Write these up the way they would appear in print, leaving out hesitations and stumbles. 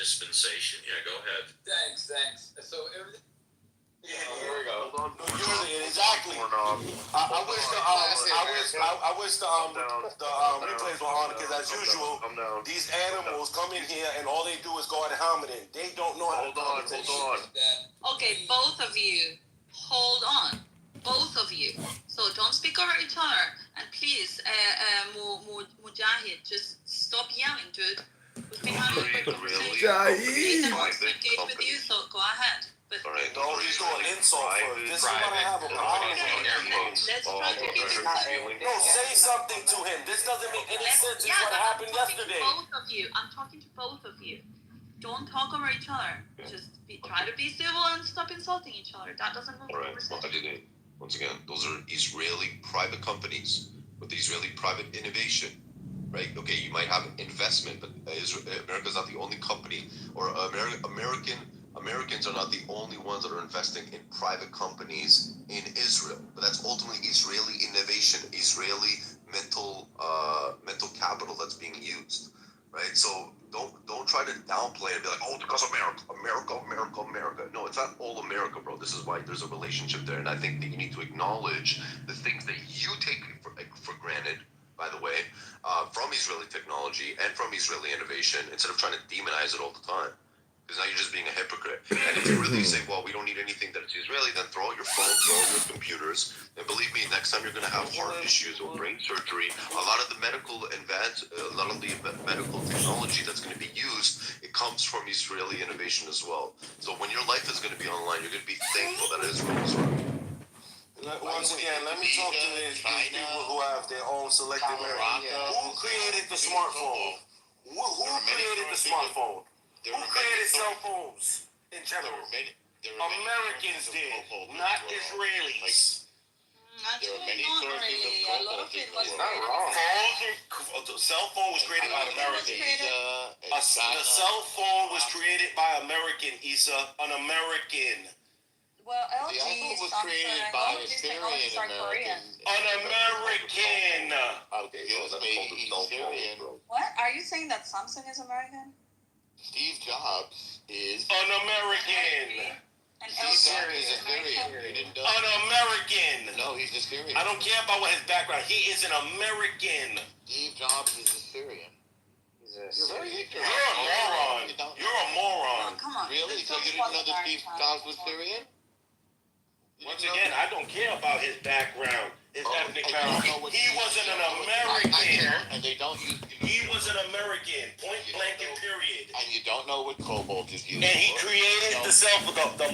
dispensation. Yeah, go ahead. Thanks. So everything. Yeah, here we go. Hold on. Exactly. I wish the replays were on because as usual, these animals come in here and all they do is go at Hamilton. They don't know how to conversation. Hold on. Okay, both of you, hold on. Both of you. So don't speak over each other. And please, Mujahid, just stop yelling, dude. We've been having a quick conversation. Ethan wants to engage with you, so go ahead. But No, he's doing insult first. This is what I have a problem with. let's try to keep it civil. No, say something to him. This doesn't make any sense. It's what happened yesterday. I'm talking to both of you. Don't talk over each other. Just try to be civil and stop insulting each other. That doesn't move the conversation. Once again, those are Israeli private companies with Israeli private innovation, right? Okay, you might have investment, but America's not the only company, or Americans are not the only ones that are investing in private companies in Israel. But that's ultimately Israeli innovation, Israeli mental capital that's being used, right? So don't try to downplay it. Be like, oh, because America. No, it's not all America, bro. This is why there's a relationship there, and I think that you need to acknowledge the things that you take for granted, by the way, from Israeli technology and from Israeli innovation, instead of trying to demonize it all the time. Because now you're just being a hypocrite. And if you really say, well, we don't need anything that's Israeli, then throw out your phone, throw out your computers. And believe me, next time you're going to have heart issues or brain surgery, a lot of the medical technology that's going to be used, it comes from Israeli innovation as well. So when your life is going to be online, you're going to be thankful that Israel is around. Once again, let me talk to these people who have their own selected memory. Who created the smartphone? Who created the smartphone? Who created cell phones in general? Americans did, not Israelis. Actually, not really. A lot of it was Not wrong. The cell phone was created by Americans. The cell phone was created by American, Issa. An American. Well, LG, The iPhone was Samsung, created all by of a these Syrian technologies are Korean. An American. Okay, he's Syrian. What? Are you saying that Samsung is American? Steve Jobs is An American. And Steve LG Jobs is is a Syrian. American? You didn't know? An American. No, he's a Syrian. I don't care about what his background. He is an American. Steve Jobs is a Syrian. You're very ignorant. You're a moron. You're a moron. Oh, come on. Really? Just So you don't didn't know that Steve spoil Jobs was Syrian? Once again, I don't care about his background, his ethnic background. He wasn't an American. And they don't use. He was an American, point blank and period. And you don't know what cobalt is used And he for. created the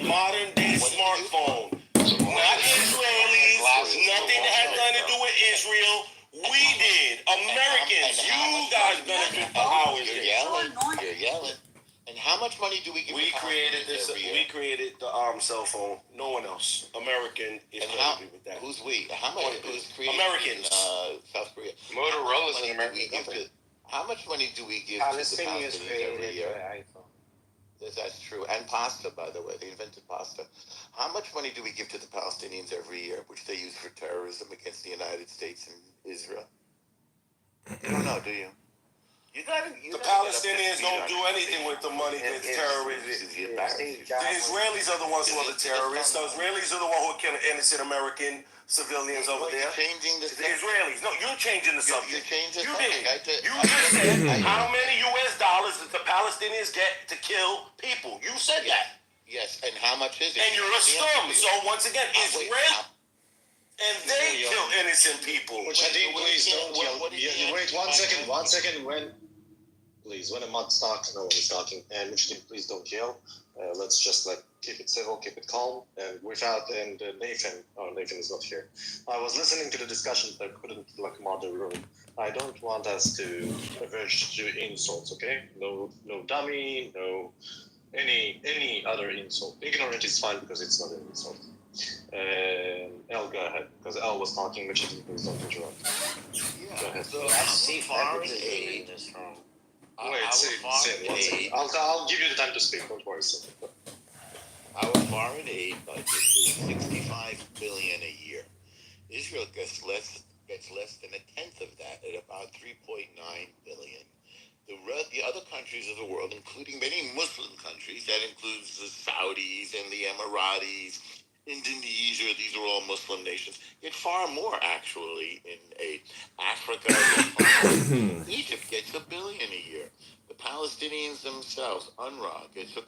modern day smartphone. Not Israelis, nothing that has nothing to do with Israel. We did. Americans. You guys benefit from ours. You're yelling. And how much money do we give? We created this. We created the cell phone. No one else. American is And going to be with that. who's we? How much was created Americans. in South Korea? Motorola's an American company. How much money do we give to the Palestinians Palestinians every created year? the iPhone. That's true. And pasta, by the way. They invented pasta. How much money do we give to the Palestinians every year, which they use for terrorism against the United States and Israel? You don't know, do you? The Palestinians don't do anything with the money against terrorism. The Israelis are the ones who are the terrorists. The Israelis are the ones who are killing innocent American civilians over there. Changing the The Israelis. No, you're changing the subject. changing the You subject. did. You just said how many U.S. dollars did the Palestinians get to kill people? You said that. Yes, and how much is it? And you're a scum. So once again, Israel and they kill innocent people. Mujahideen, please don't yell. Wait 1 second. When a mod's talking, no one is talking. And Mujahideen, please don't yell. Let's just keep it civil, keep it calm. And Nathan is not here. I was listening to the discussion, but I couldn't mod the room. I don't want us to verge to insults, okay? No dummy, no any other insult. Ignorant is fine because it's not an insult. El, go ahead, because El was talking, which please don't interrupt. Go ahead. So Wait, say 1 second. I'll give you the time to speak. Don't worry. our foreign aid budget is $65 billion a year. Israel gets less than a tenth of that, at about $3.9 billion. The other countries countries of the world, including many Muslim countries, that includes the Saudis and the Emiratis, Indonesia, these are all Muslim nations, get far more actually in aid. Africa, Egypt gets $1 billion a year. The Palestinians themselves, UNRWA, gets $250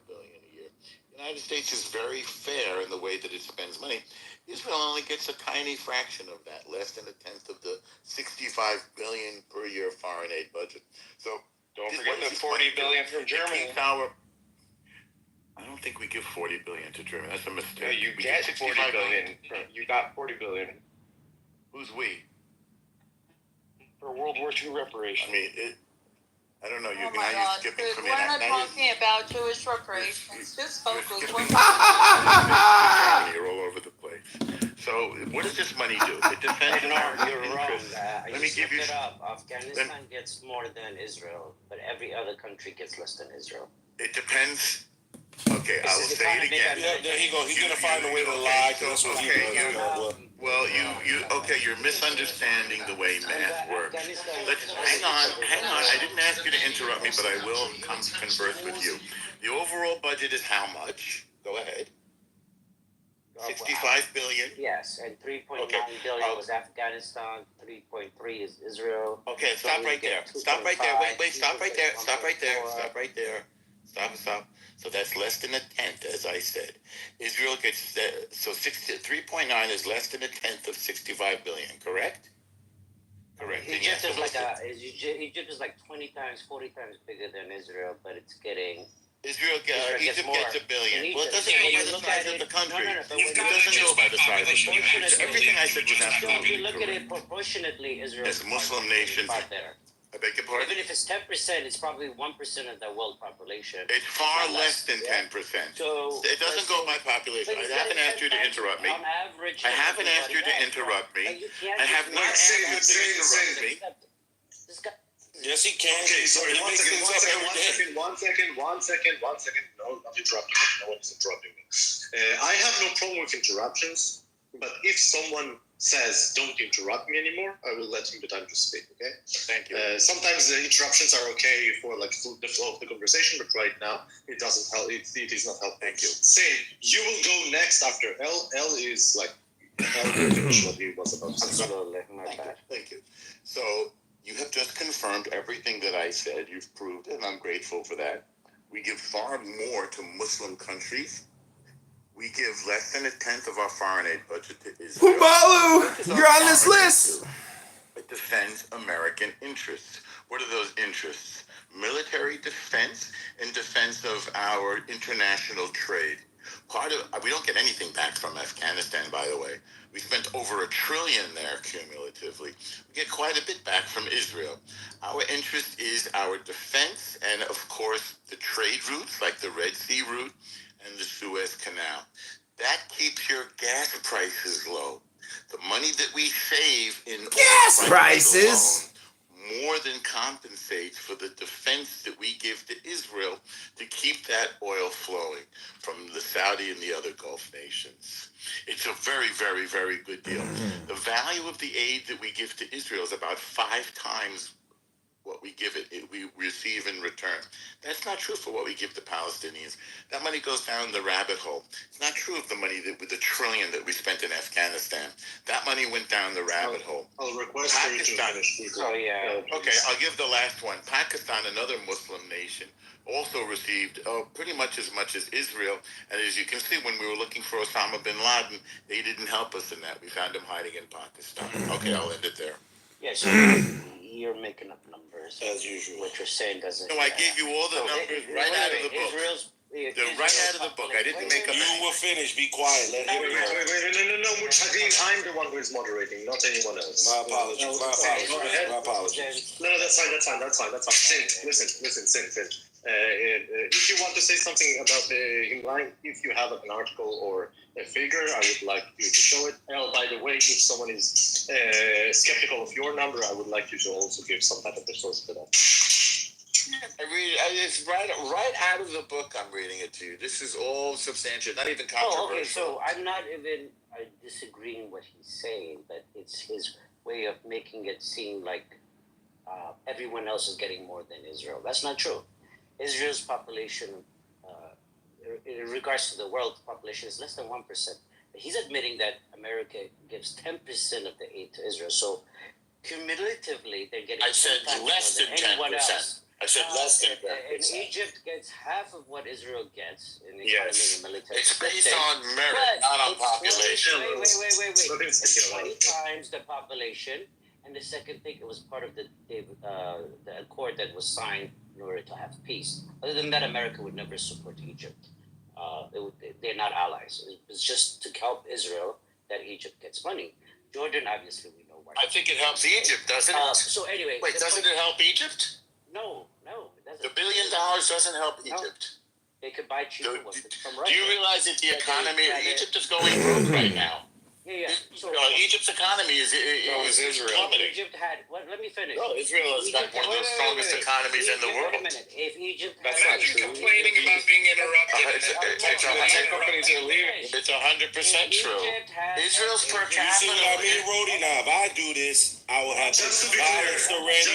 million a year. The United States is very fair in the way that it spends money. Israel only gets a tiny fraction of that, less than 1/10 of the $65 billion per year foreign aid budget. So don't forget the $40 billion from Germany. I don't think we give $40 billion to Germany. That's a mistake. No, you get $40 billion. You got $40 billion. Who's we? For World War II reparations. I mean, I don't know. Oh my God! Skipping from We're not now talking about Jewish reparations. Just focus. You're all over the place. So, what does this money do? It defends American You're wrong. interests. Let me give you it up. Afghanistan gets more than Israel, but every other country gets less than Israel. It depends. Okay, I will say it again. Yeah, there he go. He's gonna find a way to lie. That's what he does. Well, you're misunderstanding the way math works. Hang on. I didn't ask you to interrupt me, but I will converse with you. The overall budget is how much? Go ahead. 65 billion. Yes, and 3.9 billion was Afghanistan. 3.3 is Israel. Okay, stop right there. Stop right there. Wait. Stop right there. Stop right there. Stop. So that's less than 1/10, as I said. Israel gets 3.9 is less than 1/10 of 65 billion. Correct. Egypt is like 20 times, 40 times bigger than Israel, but it's getting. Egypt gets $1 billion. Well, it doesn't go by the size of the country. It doesn't go by the size of the country. Everything I said was absolutely correct. If you look at it proportionately, Israel Yes, Muslim nations. there. I beg your pardon? Even if it's 10%, it's probably 1% of the world population. It's far less than 10%. So it doesn't go by population. I haven't asked you to interrupt me. On average, I haven't asked you to interrupt me. I have not asked you to interrupt me. Yes, he can. Okay, sorry, He makes things up every day. one second. No, not interrupting me. No one is interrupting me. I have no problem with interruptions, but if someone says don't interrupt me anymore, I will let him the time to speak, okay? Thank you. Sometimes the interruptions are okay for like the flow of the conversation, but right now it doesn't help. It is not helpful. Thank you. Say, you will go next after L. L is like, L will finish what he was about to say. Absolutely, my bad. Thank you. So you have just confirmed everything that I said. You've proved it, and I'm grateful for that. We give far more to Muslim countries. We give less than 1/10 of our foreign aid budget to Israel. Pubalu, you're on this list. It defends American interests. What are those interests? Military defense and defense of our international trade. We don't get anything back from Afghanistan, by the way. We spent over $1 trillion there cumulatively. We get quite a bit back from Israel. Our interest is our defense and, of course, the trade routes like the Red Sea route and the Suez Canal. That keeps your gas prices low. The money that we save in Gas prices alone more than compensates for the defense that we give to Israel to keep that oil flowing from the Saudi and the other Gulf nations. It's a very, very, very good deal. The value of the aid that we give to Israel is about 5 times what we give we receive in return. That's not true for what we give to Palestinians. That money goes down the rabbit hole. It's not true of the money with the $1 trillion that we spent in Afghanistan. That money went down the rabbit hole. I'll request for you to finish. Oh, yeah. Okay, I'll give the last one. Pakistan, another Muslim nation, also received pretty much as Israel. And as you can see, when we were looking for Osama bin Laden, they didn't help us in that. We found him hiding in Pakistan. Okay, I'll end it there. Yeah, so you're making up numbers. As usual. What you're saying doesn't. No, I gave you all the numbers right out of the book. They're right out of the book. I didn't make up You will finish. Be quiet. Let him go. No, Mujahideen, I'm the one who is moderating, not anyone else. My apologies. My apologies. No, that's fine. Sin. If you want to say something about him lying, if you have an article or a figure, I would like you to show it. Oh, by the way, if someone is skeptical of your number, I would like you to also give some type of source for that. It's right out of the book. I'm reading it to you. This is all substantial, not even controversial. Oh, okay. So I'm not even disagreeing what he's saying, but it's his way of making it seem like everyone else is getting more than Israel. That's not true. Israel's population, in regards to the world population, is less than 1%. He's admitting that America gives 10% of the aid to Israel. So cumulatively, they're getting. I said less than 10%. I said less than 10%. And Egypt gets half of what Israel gets in economy Yes. and military. It's based on merit, not on population. Wait. It's 20 times the population. And the second thing, it was part of the accord that was signed in order to have peace. Other than that, America would never support Egypt. They're not allies. It's just to help Israel that Egypt gets money. Jordan, obviously, we know why. I think it helps Egypt, doesn't it? So anyway. Wait, doesn't it help Egypt? No, it doesn't. The $1 billion doesn't help Egypt. They could buy cheaper weapons from Do Russia. you realize that the economy of Egypt is going broke right now? Yeah. So Egypt's economy is plummeting. Egypt had. Well, let me finish. No, Israel has got one of the strongest economies in the world. Wait a minute. If Egypt That's not true. Complaining about being interrupted. Companies are leaving. It's 100% true. Israel's per You see what I capita. mean, Rody? Now, if I do this, I would have Just to be violence clear, already.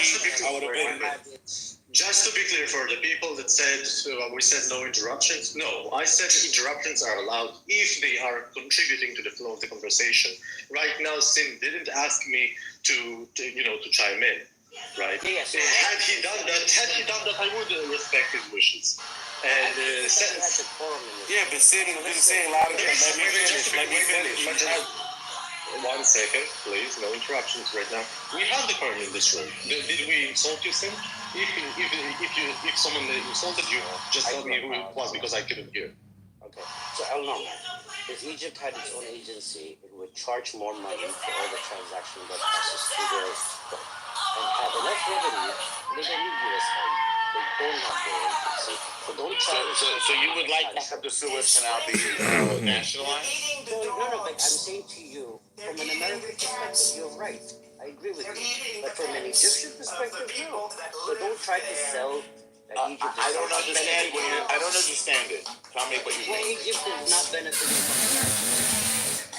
Just to be clear for the people that said we said no interruptions, no, I said interruptions are allowed if they are contributing to the flow of the conversation. Right now, Sim didn't ask me to chime in, right? Yes. Had he done that, I would respect his wishes. And Yeah, but Sid didn't say a lot of things. Let me finish. 1 second, please. No interruptions right now. We have the quorum in this room. Did we insult you, Sim? If someone insulted you, just tell me who it was because I couldn't hear. Okay. So El Norman, if Egypt had its own agency, it would charge more money for all the transactions that passes through their port and have enough revenue. They don't need U.S. help. They don't have their agency. So don't charge. So you would like to have the Suez Canal be nationalized? No, but I'm saying to you, from an American perspective, you're right. I agree with you. But from an Egyptian perspective, no. So don't try to sell that Egypt is I don't understand I don't understand it. Tell me what you Well, mean. Egypt is not benefiting from America.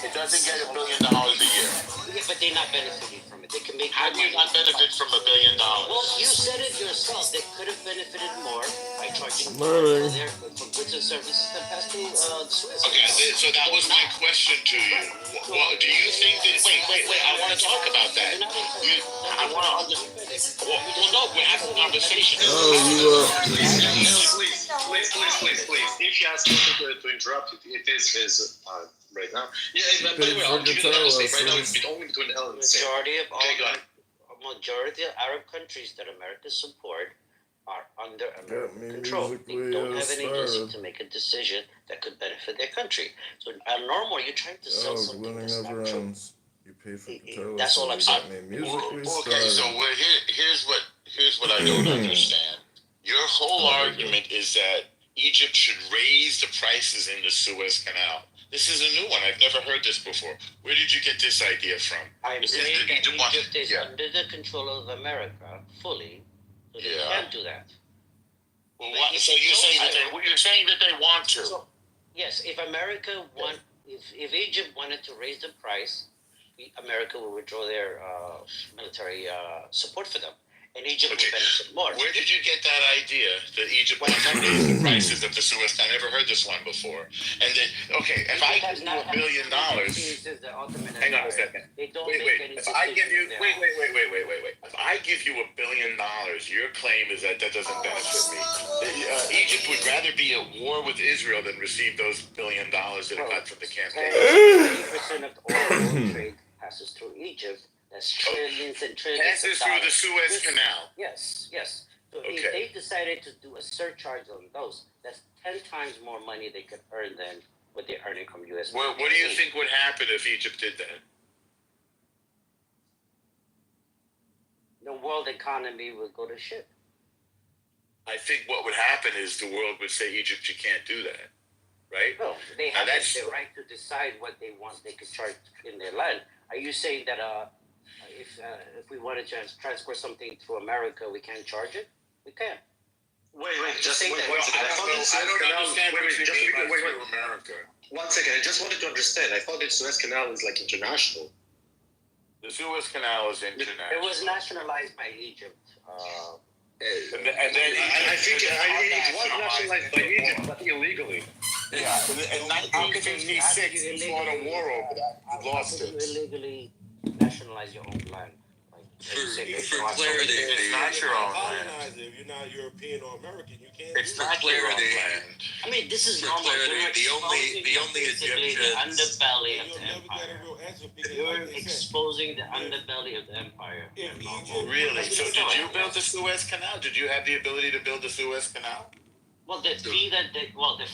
It doesn't get $1 billion a year. Yeah, but they're not benefiting from it. They can make How do you not benefit from $1 billion? Well, you said it yourself. They could have benefited more by charging Murray. their for goods and services that pass through the Suez. Okay, so that was my question to you. Well, do you think that? Wait. I want to talk about that. I want to understand. Well, no, we're having a conversation. Please. If you ask me to interrupt, it is his right now. Yeah, by the way, I'll give you the mistake. Right now, it's only between L and C. Majority of Arab countries that America support are under American me control. They musically don't have an agency inspired. to make a decision that could benefit their country. So, normal, you're trying to sell something winning that's never not true. ends. You pay for guitar That's all I'm saying. Okay, so here's what I don't understand. Your whole argument is that Egypt should raise the prices in the Suez Canal. This is a new one. I've never heard this before. Where did you get this idea from? I'm saying that Egypt is under the control of America fully, so they can't do that. Well, so you're saying that they want to? So, yes, if if Egypt wanted to raise the price, America will withdraw their military support for them, and Egypt will benefit more. Where did you get that idea that Egypt wants to raise the prices of the Suez Canal? I never heard this one before. And then, okay, if I give you $1 billion, hang on a second. They don't Wait. make any If I give you, decisions wait. If I give you $1 billion, your claim is that doesn't benefit me. Egypt would rather be at war with Israel than receive those $1 billion that it got from the campaign. 80% of all trade passes through Egypt. That's trillions and trillions. Passes through the Suez Canal. Yes. So if Okay. they decided to do a surcharge on those, that's 10 times more money they could earn than what they're earning from U.S. What do you think would happen if Egypt did that? The world economy would go to shit. I think what would happen is the world would say, Egypt, you can't do that, right? No, they Now have that's- the right to decide what they want. They could charge in their land. Are you saying that if we wanted to transport something through America, we can't charge it? We can. Wait, just wait. Well, I don't understand what you mean by through America. 1 second, I just wanted to understand. I thought the Suez Canal is like international. The Suez Canal is international. It was nationalized by Egypt. And then I think it was nationalized by Egypt, but illegally. Yeah. In 1956, we fought a war over that. We lost How can it. you illegally nationalize your own land? for clarity, It's not your own land. Colonizer, if you're not European or American, you can't. It's do not that. your own clarity. land. I mean, this is For normal. clarity, You're the only basically the Egyptians- underbelly of You'll the never get a empire. real answer because, You're like they said, exposing the underbelly of the empire. If Normal. Egypt- Really? So did you build the Suez Canal? Did you have the ability to build the Suez Canal? Well, the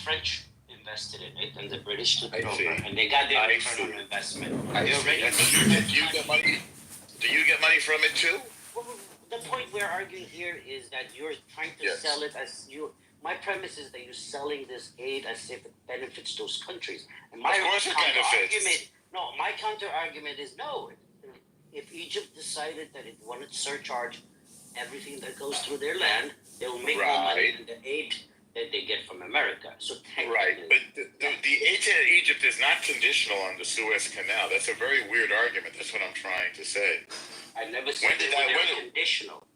French invested in it, and the British took it I see. over, and they got their I return on see. investment. I They see. already- And do you get money? Do you get money from it too? Well, the point we're arguing here is that you're trying to Yes. sell it as you. My premise is that you're selling this aid as if it benefits those countries. And my Of course it benefits. My counter argument is no. If Egypt decided that it wanted to surcharge everything that goes through their land, they will make more money Right. than the aid that they get from America. So technically, Right, but the aid to Egypt is not conditional on the Suez Canal. That's a very weird argument. That's what I'm trying to say. I never When said did they that- were when- conditional.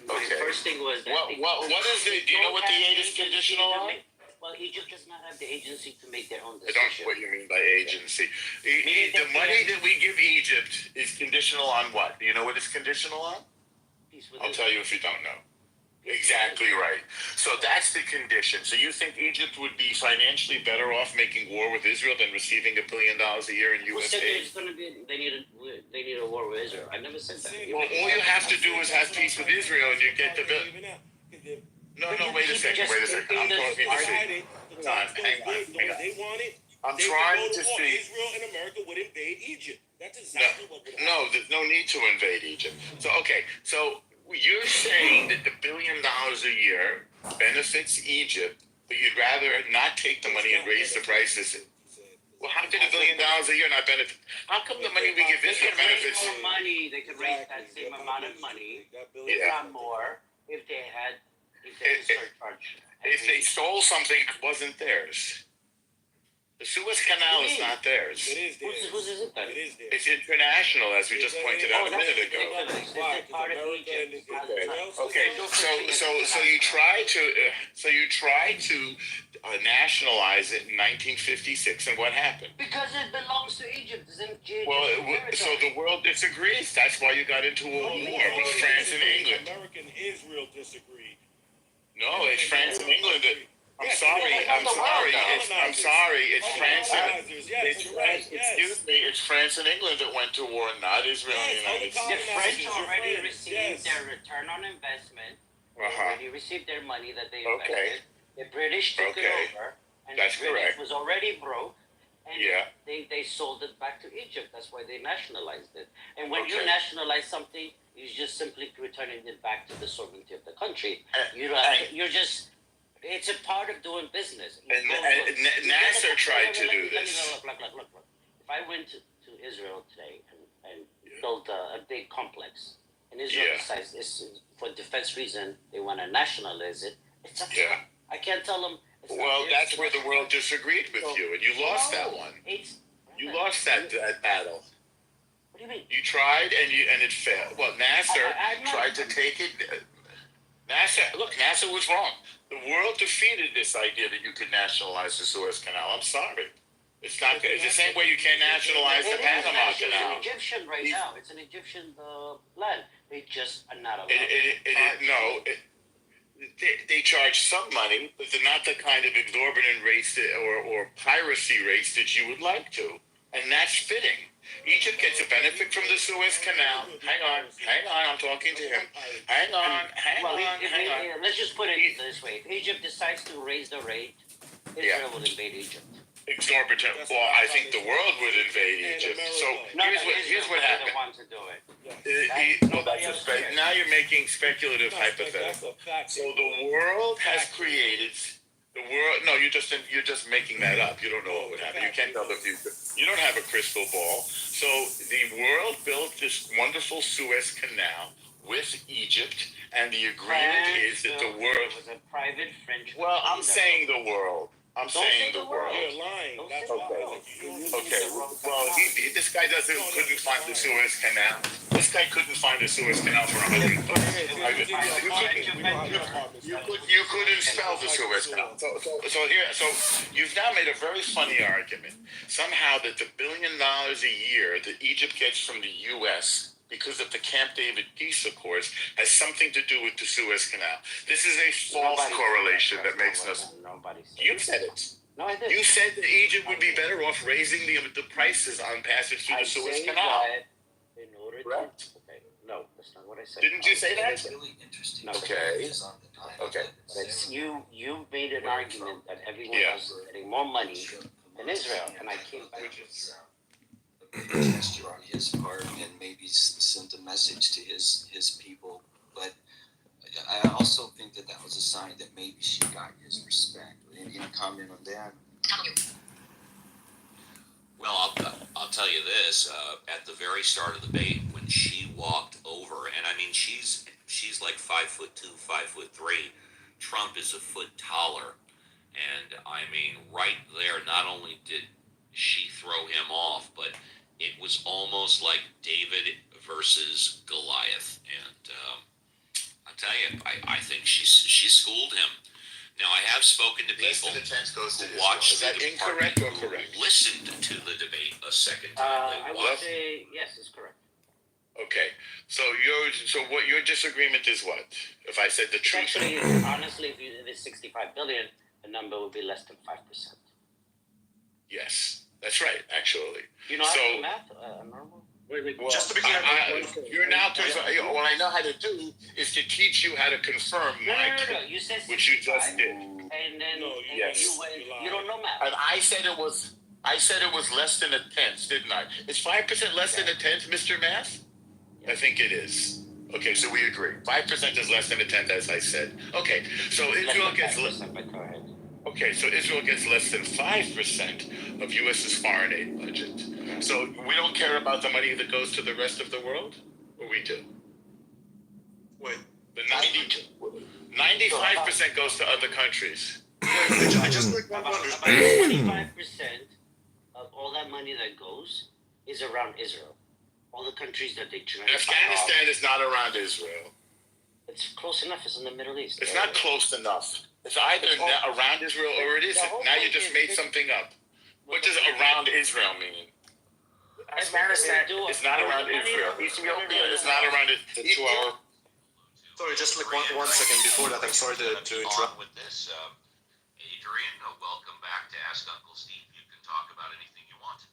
My Okay. first thing was that What is the? Do you know what the aid is agency conditional to on? make- Well, Egypt does not have the agency to make their own I decision. don't know what you mean by agency. The money that we give Egypt is conditional on what? Do you know what it's conditional on? Peace with I'll Israel. tell you if you don't know. Exactly right. So that's the condition. So you think Egypt would be financially better off making war with Israel than receiving $1 billion a year in Who U.S. said aid? there's going to be? They need a war with Israel. I never said that. Well, all you have to do is have peace with Israel, and you get the bill. No, wait a second. I'm talking to see. Hang on. They want it. I'm They trying could to go war. see. Israel and America would invade Egypt. That's exactly what would happen. No, there's no need to invade Egypt. So, okay, so you're saying that the $1 billion a year benefits Egypt, but you'd rather not take the money and raise the prices. Well, how did $1 billion a year not benefit? How come the money we give They Israel could raise benefits? more money. They could raise that same amount of money, if Yeah. not more, if they had If- surcharge. If they stole something that wasn't theirs. The Suez Canal is not theirs. It is there. Whose is it then? It is there. It's international, as we just pointed out a minute ago. Why? Because America and Israel. Okay, so you try to nationalize it in 1956, and what happened? Because it belongs to Egypt. Isn't it? Well, so the world disagrees. That's why you got into a war with France and England. America and Israel disagreed. No, it's France and England that. I'm Yes, sorry. yes, I'm yes, sorry. yes, I'm sorry. It's France and. Colonizers, yes, you're right, yes. Excuse me. It's France and England that went to war, not Israel and the United The States. French Colonizers, already your friends, received yes. their return on investment. They Uh-huh. already received their money that they Okay. invested. The British took Okay. it over, and That's the British correct. was already broke. And Yeah. they sold it back to Egypt. That's why they nationalized it. And when you Okay. nationalize something, you're just simply returning it back to the sovereignty of the country. And- You're just. It's a part of doing business. You And go Nasser you gotta- tried to let do me- let me- this. Look. If I went to Israel today and built a big complex, and Israel Yeah. decides this for defense reason they want to nationalize it, it's up to Yeah. them. I can't tell them. It's not Well, theirs that's to where the world disagreed with So- you, and you lost No, that one. You lost that battle. What do you mean? You tried and it failed. Well, Nasser I'm not- tried to take it. Nasser was wrong. The world defeated this idea that you could nationalize the Suez Canal. I'm sorry. It's not good. It's the same way you can't nationalize the It is Panama actually Canal. an Egyptian right now. It's an Egyptian land. They just are not allowed. They charge some money, but they're not the kind of exorbitant rates or piracy rates that you would like to. And that's fitting. Egypt gets a benefit from the Suez Canal. Hang on, I'm talking to him. Hang on. Let's just put it this way: if Egypt decides to raise the rate, Israel will invade Egypt. Exorbitant. Well, I think the world would invade Egypt. So here's what happened. They want to do it. Well, now you're making speculative hypotheticals. So the world has created the world. No, you're just making that up. You don't know what would happen. You can't tell the future. You don't have a crystal ball. So the world built this wonderful Suez Canal with Egypt, and the agreement is that the world. It was a private French. Well, I'm company that- saying the world. I'm Don't saying say the the world. world. You're lying. Don't That's say why. the world. You Okay, well, this guy couldn't find the Suez Canal. This guy couldn't find the Suez Canal for 100 bucks. You couldn't spell the Suez Canal. So you've now made a very funny argument. Somehow that the $1 billion a year that Egypt gets from the U.S. because of the Camp David peace accords has something to do with the Suez Canal. This is a false correlation that makes no sense. You said it. No, I didn't. You said that Egypt would be better off raising the prices on passage through the Suez Canal. In order Right. to, okay, no, that's not what I said. Didn't you say that? It's really interesting. No. Okay. Okay. But you made an argument that everyone Yeah. else is getting more money than Israel, and I came back. A big gesture on his part, and maybe sent a message to his people. But I also think that was a sign that maybe she got his respect. Any comment on that? Well, I'll tell you this. At the very start of the debate, when she walked over, and I mean she's like 5'2", 5'3". Trump is a foot taller, and I mean right there. Not only did she throw him off, but it was almost like David versus Goliath. And I'll tell you, I think she schooled him. Now, I have spoken to Less people than a tenth goes to who Israel. watched Is that the incorrect department or correct? who listened to the debate a second time. I They would watched. say yes, it's correct. Okay. So your disagreement is what? If I said the truth. Actually, honestly, if it's 65 billion, the number would be less than 5%. Yes, that's right. Actually. You know how to So- do math, normal? Well, Just to be clear, you're now what I know how to do is to teach you how to confirm No, my no. You said 65, which you just did. and then yes. you don't know math. And I said it was less than a tenth, didn't I? Is 5% less than a tenth, Mr. Math? I think it is. Okay, so we agree. 5% is less than a tenth, as I said. Okay, so Israel gets Okay, so Israel gets less than 5% of U.S.'s foreign aid budget. So we don't care about the money that goes to the rest of the world, or we do? Wait. The 95% goes to other countries. I just like About 100. 25% of all that money that goes is around Israel. All the countries that they try. Afghanistan is not around Israel. It's close enough. It's in the Middle East. It's not close enough. It's either around Israel or it isn't. Now you just made something up. What does around Israel mean? Afghanistan is not around Israel. Ethiopia is not around it. Sorry, just like one second before that. I'm sorry to interrupt. With this, Adrian, welcome back to Ask Uncle Steve. You can talk about anything you want.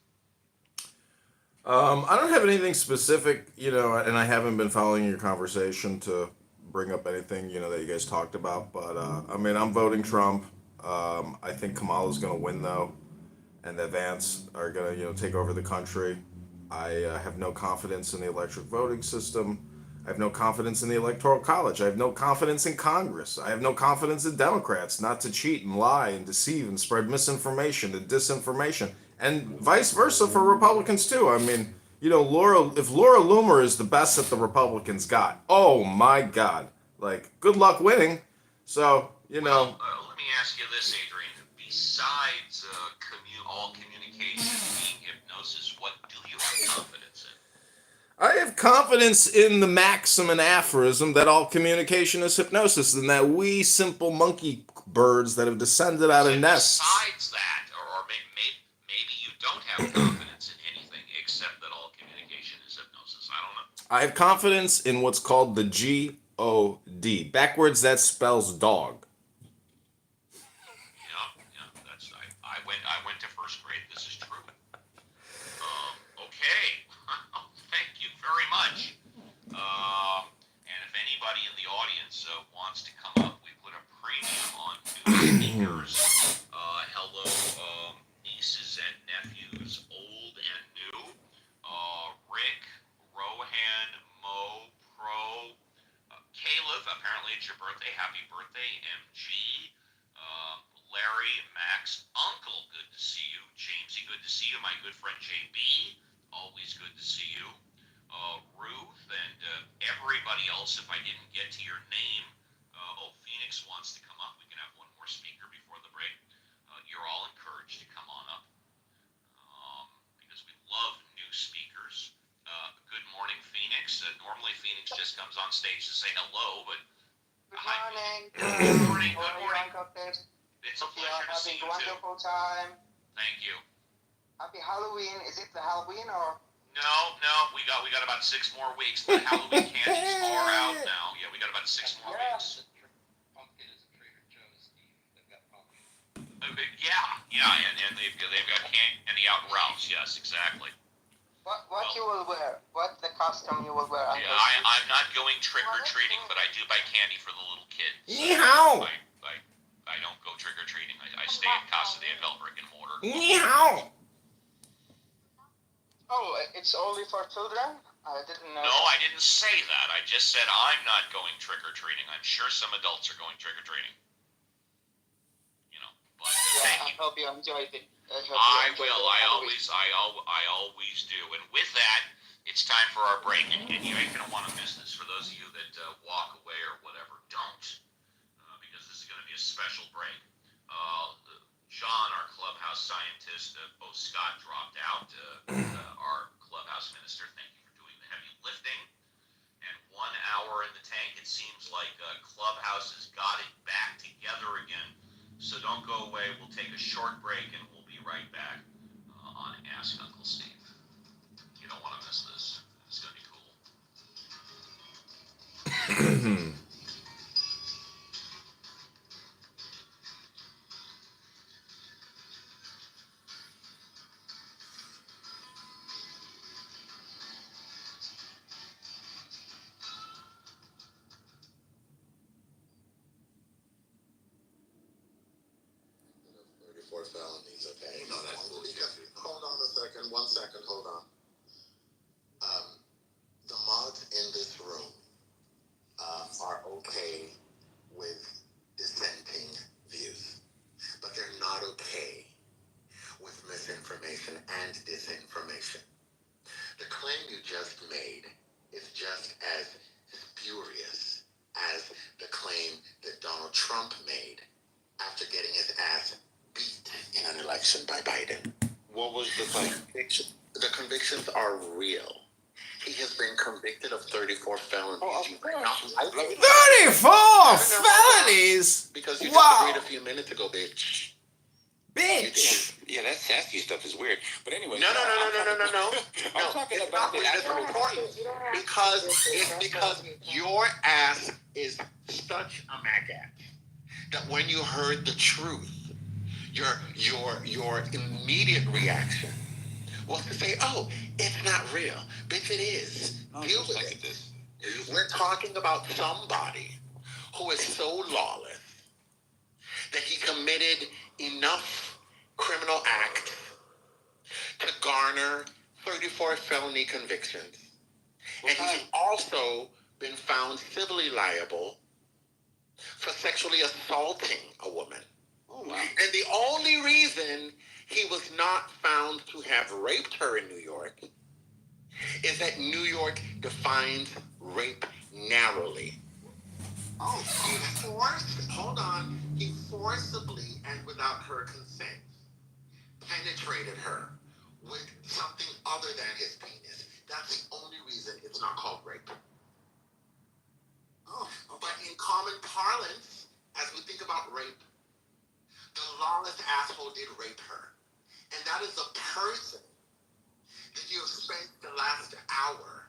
I don't have anything specific, and I haven't been following your conversation to bring up anything, that you guys talked about. But, I'm voting Trump. I think Kamala's going to win, though, and that Vance are going to, take over the country. I have no confidence in the electric voting system. I have no confidence in the Electoral College. I have no confidence in Congress. I have no confidence in Democrats not to cheat and lie and deceive and spread misinformation and disinformation. And vice versa for Republicans, too. If Laura Loomer is the best that the Republicans got, oh my God, good luck winning. So, Well, let me ask you this, Adrian. Besides all communication being hypnosis, what do you have confidence in? I have confidence in the maxim and aphorism that all communication is hypnosis, and that we simple monkey birds that have descended out of nests. Besides that, or maybe you don't have confidence in anything except that all communication is hypnosis. I don't know. I have confidence in what's called the G-O-D. Backwards, that spells dog. Yeah, that's I went to first grade. This is true. Okay. Thank you very much. And if anybody in the audience wants to come up, we put a premium on two speakers. Hello, nieces and nephews, old and new. Rick, Rohan, Mo, Pro, Caleb. Apparently it's your birthday. Happy birthday, MG. Larry, Max, Uncle, good to see you. Jamesy, good to see you. My good friend JB, always good to see you. Ruth, and everybody else, if I didn't get to your name. Phoenix wants to come up. We can have one more speaker before the break. You're all encouraged to come on up. Phoenix just comes on stage to say hello, but Good morning. Good morning. Good How are you, morning. Uncle Ted? It's a Hope you are pleasure to see having you a too. wonderful time. Thank you. Happy Halloween. Is it the Halloween or? No, we got about 6 more weeks. The Halloween candies are out now. Yeah, we got about 6 more weeks. Pumpkin is a Trader Joe's, Steve. They've got pumpkin. Yeah, and they've got candy out in Ralph's. Yes, exactly. What you will wear? What the costume you will wear? Uncle Yeah, Steve? I'm not going trick or treating, but I do buy candy for the little kids. Yeehaw! I don't go trick or treating. I stay at Casa de Abel brick and mortar. Yeehaw! Oh, it's only for children? I didn't know. No, I didn't say that. I just said I'm not going trick or treating. I'm sure some adults are going trick or treating. You know, but thank I you. hope you enjoyed it. I will. I always do. And with that, it's time for our break. And you ain't gonna want to miss this. For those of you that walk away or whatever, don't, because this is gonna be a special break. John, our clubhouse scientist, both Scott dropped out. Our clubhouse minister, thank you for doing the heavy lifting. And 1 hour in the tank, it seems like Clubhouse has got it back together again. So don't go away. We'll take a short break and we'll be right back on Ask Uncle Steve. You don't want to miss this. It's going to be cool. For felonies, okay? No, that's bullshit. Hold on a second, 1 second, hold on. The mods in this room are okay with dissenting views, but they're not okay with misinformation and disinformation. The claim you just made is just as spurious as the claim that Donald Trump made after getting his ass beat in an election by Biden. What was the claim? The convictions are real. He has been convicted of 34 felonies. Oh, 34 felonies? Because you Wow. disagreed a few minutes ago, bitch. Bitch! Yeah, that sassy stuff is weird. But anyway. No. I'm talking about the It's actual. important because your ass is such a maggot that when you heard the truth, your immediate reaction was to say, "Oh, it's not real, bitch. It is. Deal with it." We're talking about somebody who is so lawless that he committed enough criminal acts to garner 34 felony convictions. And he's also been found civilly liable for sexually assaulting a woman. Oh, wow. And the only reason he was not found to have raped her in New York is that New York defines rape narrowly. Oh, he forcibly and without her consent penetrated her with something other than his penis. That's the only reason it's not called rape. Oh, but in common parlance, as we think about rape, the lawless asshole did rape her. And that is the person that you have spent the last hour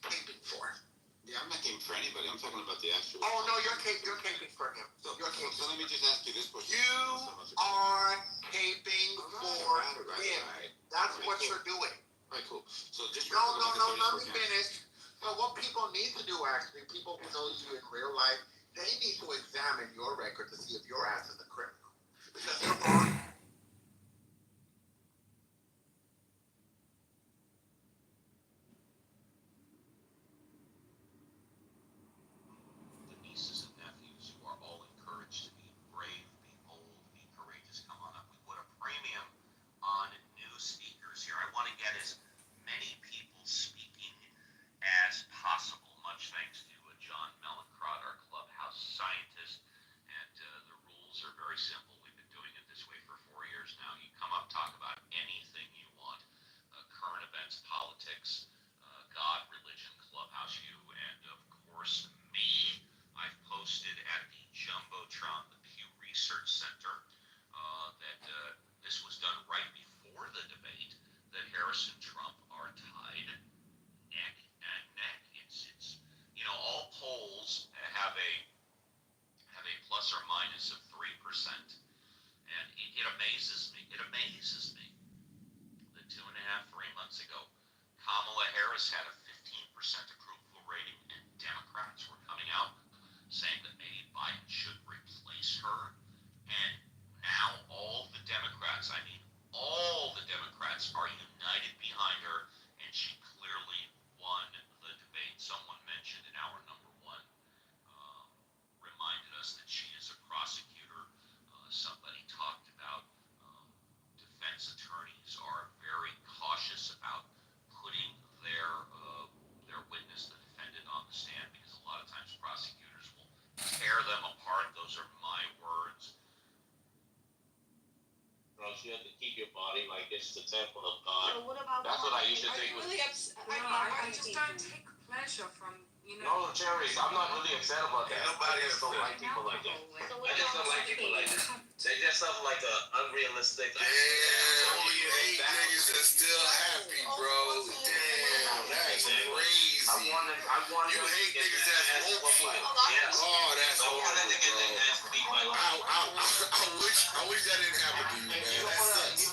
caping for. Yeah, I'm not caping for anybody. I'm talking about the actual. Oh, no, you're caping for him. So let me just ask you this question. You are caping for him. That's what you're doing. All right, cool. So just No, let me finish. So what people need to do, actually, people who know you in real life, they need to examine your record to see if your ass is a criminal. Because you're wrong. The nieces and nephews who are all encouraged to be brave, be bold, be courageous, come on up. We put a premium on new speakers here. I want to get as many people speaking as possible. Much thanks to John Mellencrot, our clubhouse scientist. And the rules are very simple. body like it's the temple of God. So what about That's what I used to think. really upset. I just don't take pleasure from, No, Cherry, I'm not really upset about that. Nobody I just don't like people like that. So I just don't like people like that. They just have like a unrealistic. Damn, you hate niggas that's still happy, bro. Damn, that's crazy. I want You hate niggas that's hopeful. Yes. Oh, that's Don't horrible, let it get bro. their ass beat by I wish that didn't happen to you, man. That sucks.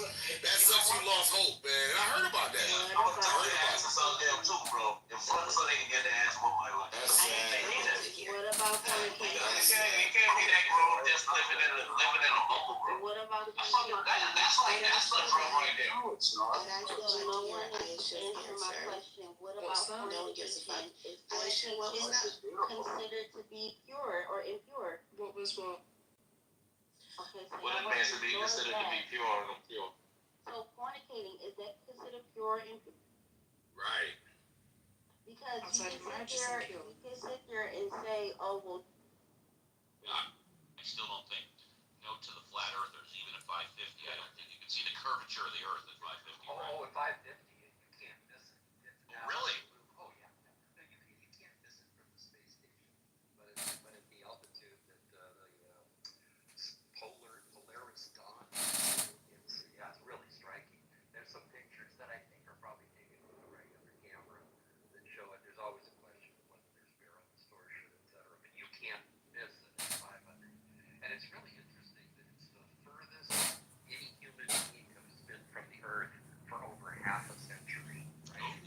That sucks. You lost hope, man. I heard about that. I'm gonna tell their asses out there too, bro. In front so they can get their ass whooped by like That's sad. what about fornicating? You can't be that grown just living in a bubble, bro. What about That's the drum right there. But I still no one answer my question. What about fornication? Is fornication considered to be pure or impure? What was what? Okay, so What I it want means to be explore considered to that. be pure or impure. So fornicating, is that considered pure or impure? Right. Because Outside you of marriage, can it's impure. you can sit there and say, oh well, I still don't think, note to the flat earthers, even at 550, I don't think you can see the curvature of the earth at 550, right? at 550, you can't miss it. Really? Oh, yeah. You can't miss it from the space station. But at the altitude that Polaris dawn, it's really striking. There's some pictures that I think are probably taken with a regular camera that show it. There's always a question of whether there's barrel distortion, etc. But you can't miss it at 500. And it's really interesting that it's the furthest any human being has been from the Earth for over half a century, right?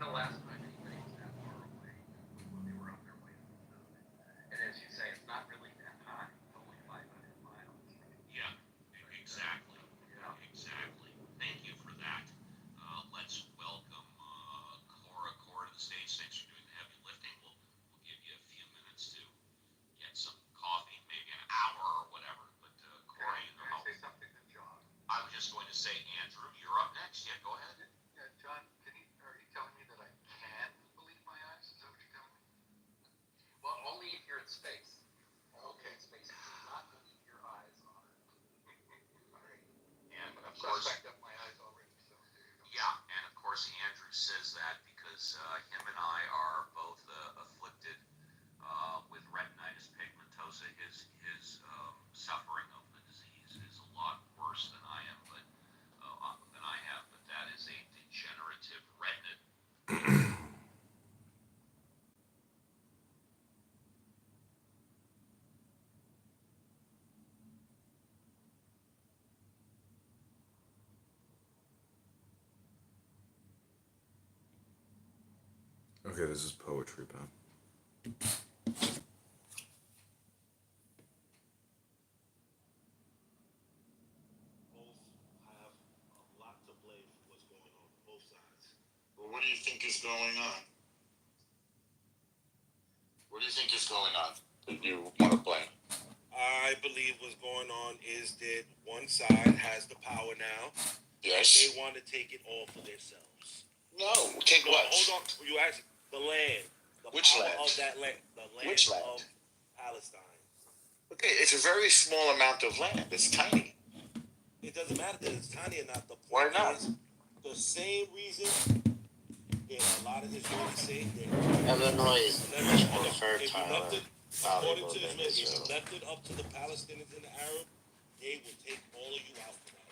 The last time anybody was that far away was when they were on their way to the moon. And as you say, it's not really that high. It's only 500 miles, right? Yeah, exactly. Yeah. Exactly. Thank you for that. Let's welcome Cora to the stage. Thanks for doing the heavy lifting. We'll give you a few minutes to get some coffee, maybe an hour or whatever. But Cora, you Can I know, say something to John? I was just going to say, Andrew, you're up next. Yeah, go ahead. Yeah, John, are you telling me that I can believe my eyes? Is that what you're telling me? Well, only if you're in space. Okay. Space. Do not put your eyes on it. All right. And But of I've course, suspect up my eyes already, so there you go. yeah, and of course Andrew says that because him and I are both afflicted with retinitis pigmentosa. His suffering of the disease is a lot worse than I am, but that is a degenerative retina. Okay, this is poetry, Ben. Both have a lot to blame for what's going on both sides. Well, what do you think is going on? What do you think is going on that you want to blame? I believe what's going on is that one side has the power now. Yes. They want to take it all for themselves. No. Take what? Hold on. You asked the land. The Which power land? of that land. The land Which land? of Palestine. Okay, it's a very small amount of land. It's tiny. It doesn't matter that it's tiny or not. The point Why not? is the same reason that a lot of Israelis say that Illinois is much more fertile. According to this man, if you left it up to the Palestinians and the Arab, they would take all of you out for that.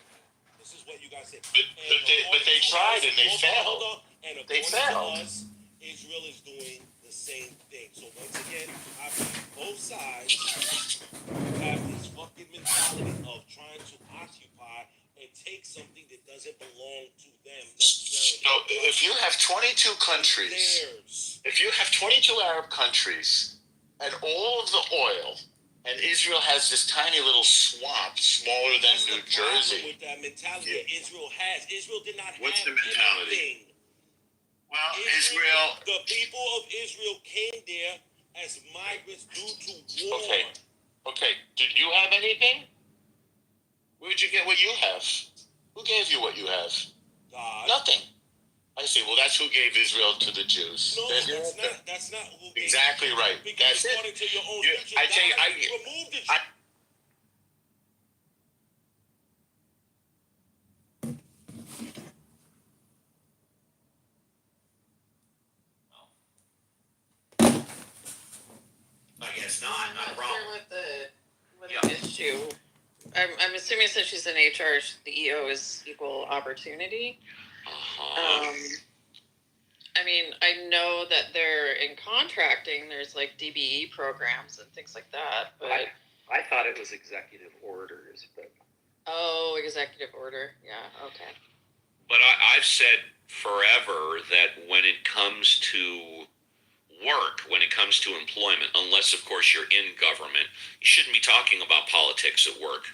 This is what you guys said. But they tried and they failed. And They according failed. to us, Israel is doing the same thing. So once again, I believe both sides have this fucking mentality of trying to occupy and take something that doesn't belong to them necessarily. So if you have 22 countries, Theirs. if you have 22 Arab countries and all of the oil, and Israel has this tiny little swamp smaller than That's New the problem Jersey. with that mentality that Israel has. Israel did not What's have the mentality? anything. Well, Israel. The people of Israel came there as migrants due to war. Okay. Did you have anything? Where'd you get what you have? Who gave you what you have? God. Nothing. I see. Well, that's who gave Israel to the Jews. No, There's your that's answer. not. That's not who. gave Exactly it. right. Because That's it. according to your own You- scripture, I tell you, God removed the Jews. issue. I'm assuming since she's in HR, the EO is equal opportunity. I mean, I know that they're in contracting. There's like DBE programs and things like that. But I thought it was executive orders, but executive order. Yeah. Okay. But I've said forever that when it comes to work, when it comes to employment, unless of course you're in government, you shouldn't be talking about politics at work.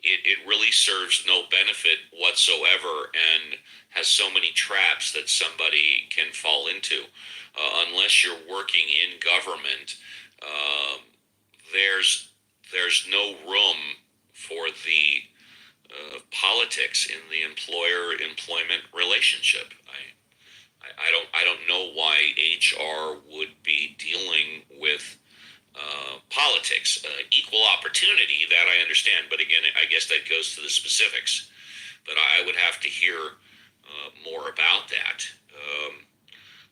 It really serves no benefit whatsoever and has so many traps that somebody can fall into. Unless you're working in government, there's no room for the politics in the employer-employment relationship. I don't know why HR would be dealing with politics. Equal opportunity, that I understand, but again, I guess that goes to the specifics. But I would have to hear more about that.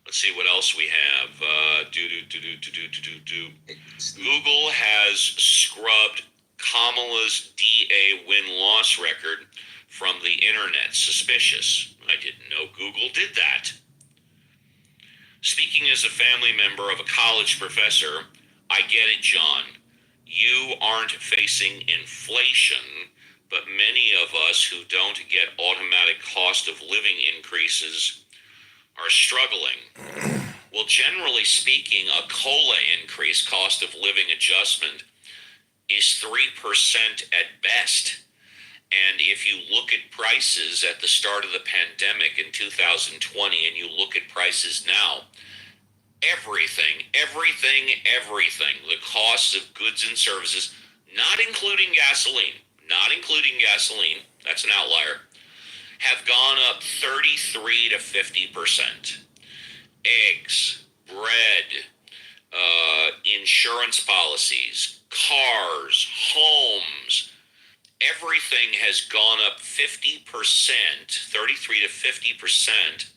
Let's see what else we have. Google has scrubbed Kamala's DA win-loss record from the internet. Suspicious. I didn't know Google did that. Speaking as a family member of a college professor, I get it, John. You aren't facing inflation, but many of us who don't get automatic cost of living increases are struggling. Well, generally speaking, a COLA increase, cost of living adjustment, is 3% at best. And if you look at prices at the start of the pandemic in 2020 and you look at prices now, everything, the costs of goods and services, not including gasoline, that's an outlier, have gone up 33 to 50%. Eggs, bread, insurance policies, cars, homes, everything has gone up 50%, 33 to 50%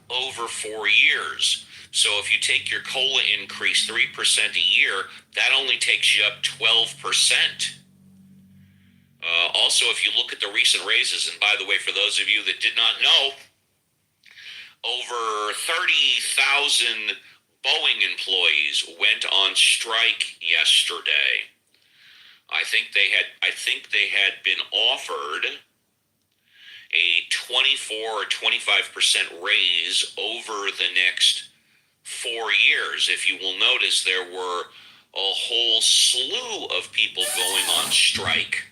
over 4 years. So if you take your COLA increase 3% a year, that only takes you up 12%. Also, if you look at the recent raises, and by the way, for those of you that did not know, over 30,000 Boeing employees went on strike yesterday. I think they had been offered a 24 or 25% raise over the next 4 years. If you will notice, there were a whole slew of people going on strike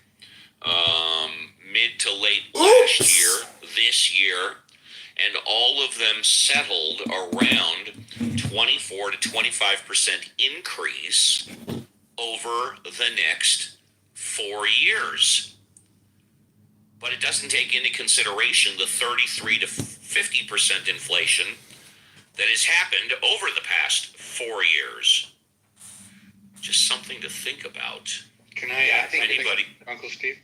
mid to late last year, this year, and all of them settled around 24 to 25% increase over the next 4 years. But it doesn't take into consideration the 33 to 50% inflation that has happened over the past 4 years. Just something to think about. Can I anybody? Uncle Steve?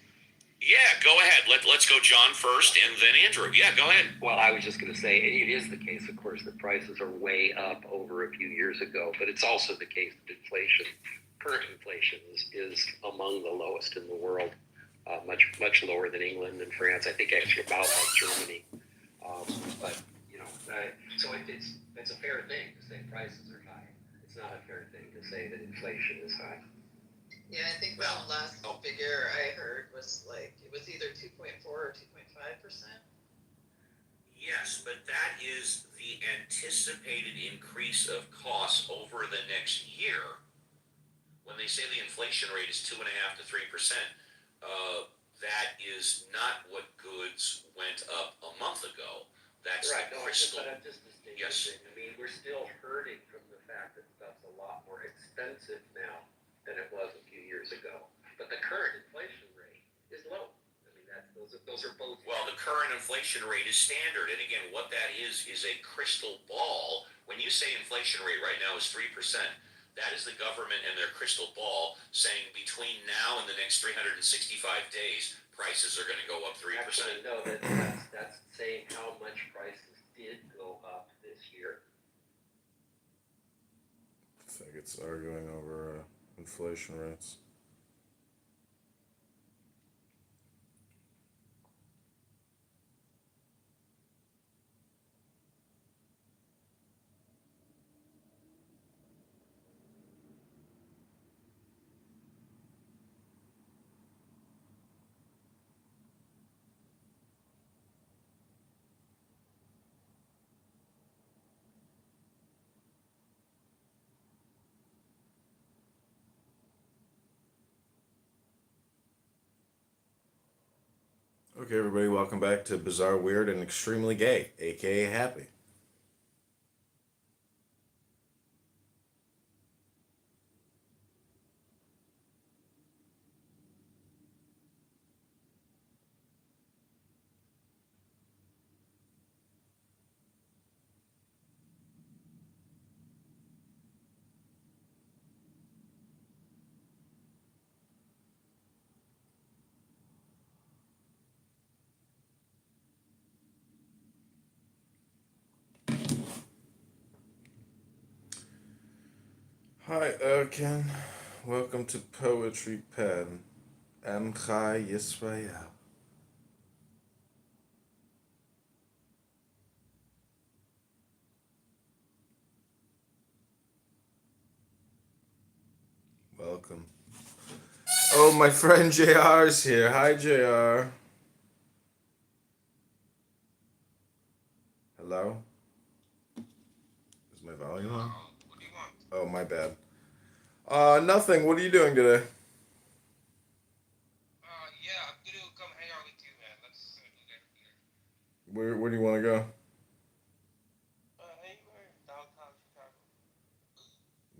Yeah, go ahead. Let's go John first and then Andrew. Yeah, go ahead. Well, I was just going to say, it is the case, of course, that prices are way up over a few years ago, but it's also the case that current inflation is among the lowest in the world, much lower than England and France. I think actually about like Germany. But, so it's a fair thing to say prices are high. It's not a fair thing to say that inflation is high. Yeah, I think the last figure I heard was like it was either 2.4 or 2.5%. Yes, but that is the anticipated increase of costs over the next year. When they say the inflation rate is 2.5 to 3%, that is not what goods went up a month ago. That's right. the crystal. But I'm just distinguishing. Yes. I mean, we're still hurting from the fact that stuff's a lot more expensive now than it was a few years ago. But the current inflation rate is low. I mean, those are both. Well, the current inflation rate is standard, and again, what that is a crystal ball. When you say inflation rate right now is 3%, that is the government and their crystal ball saying between now and the next 365 days, prices are going to go up 3%. Actually, no, that's saying how much prices did go up this year. I think it's arguing over inflation rates. Okay, everybody, welcome back to Bizarre, Weird, and Extremely Gay, aka Happy. Hi, Erkan. Welcome to Poetry Pen. Amchai Yisrael. Welcome. Oh, my friend JR's here. Hi, JR. Hello? Is my volume on? What do you want? Oh, my bad. Nothing. What are you doing today? Yeah, I'm gonna come hang out with you, man. Let's do that here. Where do you want to go? Anywhere downtown Chicago.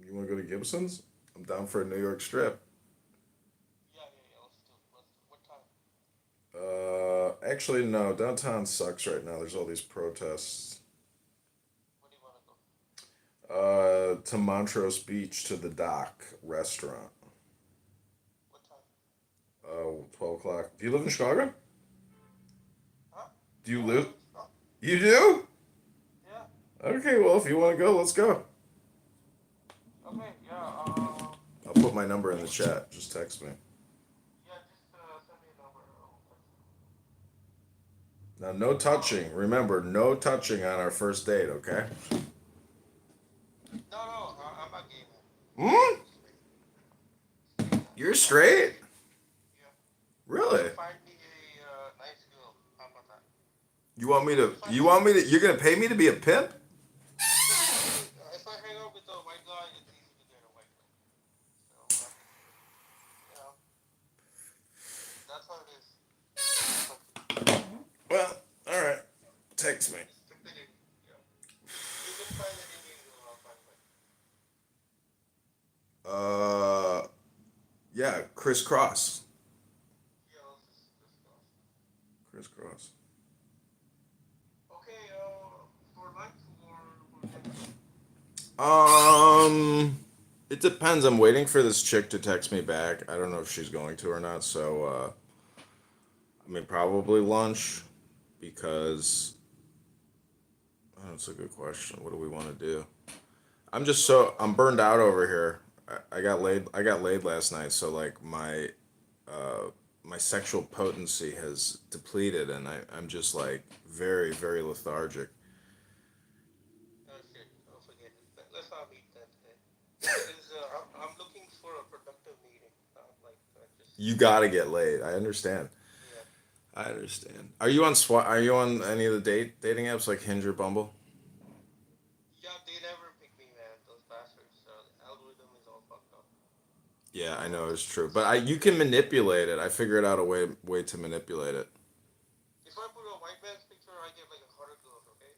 You want to go to Gibson's? I'm down for a New York strip. Yeah. Let's do it. What time? Actually, no. Downtown sucks right now. There's all these protests. Where do you want to go? To Montrose Beach to the Dock restaurant. What time? 12 o'clock. Do you live in Chicago? Huh? Do you live? You do? Yeah. Okay, well, if you want to go, let's go. Okay, yeah, I'll put my number in the chat. Just text me. yeah, just send me a number. Now, no touching. Remember, no touching on our first date, okay? No, I'm not gay, man. Hmm? You're straight? Yeah. Really? Find me a nice girl. How about that? You're gonna pay me to be a pimp? If I hang out with a white guy, it's easy to get a white girl. So, that's how it is. Well, alright. Text me. You can find an Indian girl, I'll find one. Yeah, crisscross. Yeah, let's Crisscross. okay, for lunch or dinner? It depends. I'm waiting for this chick to text me back. I don't know if she's going to or not, so, probably lunch, because, oh, that's a good question. What do we want to do? I'm burned out over here. I got laid last night, so, like, my sexual potency has depleted, and I'm just, like, very, very lethargic. Oh shit, I'll forget it. Let's not meet that today. Because I'm looking for a productive meeting. You gotta get laid. I understand. Yeah. I understand. Are you on any of the dating apps like Hinge or Bumble? Yeah, they never pick me, man. Those bastards. The algorithm is all fucked up. Yeah, I know it's true, but you can manipulate it. I figured out a way to manipulate it. If I put a white man's picture, I get like 100 girls, okay?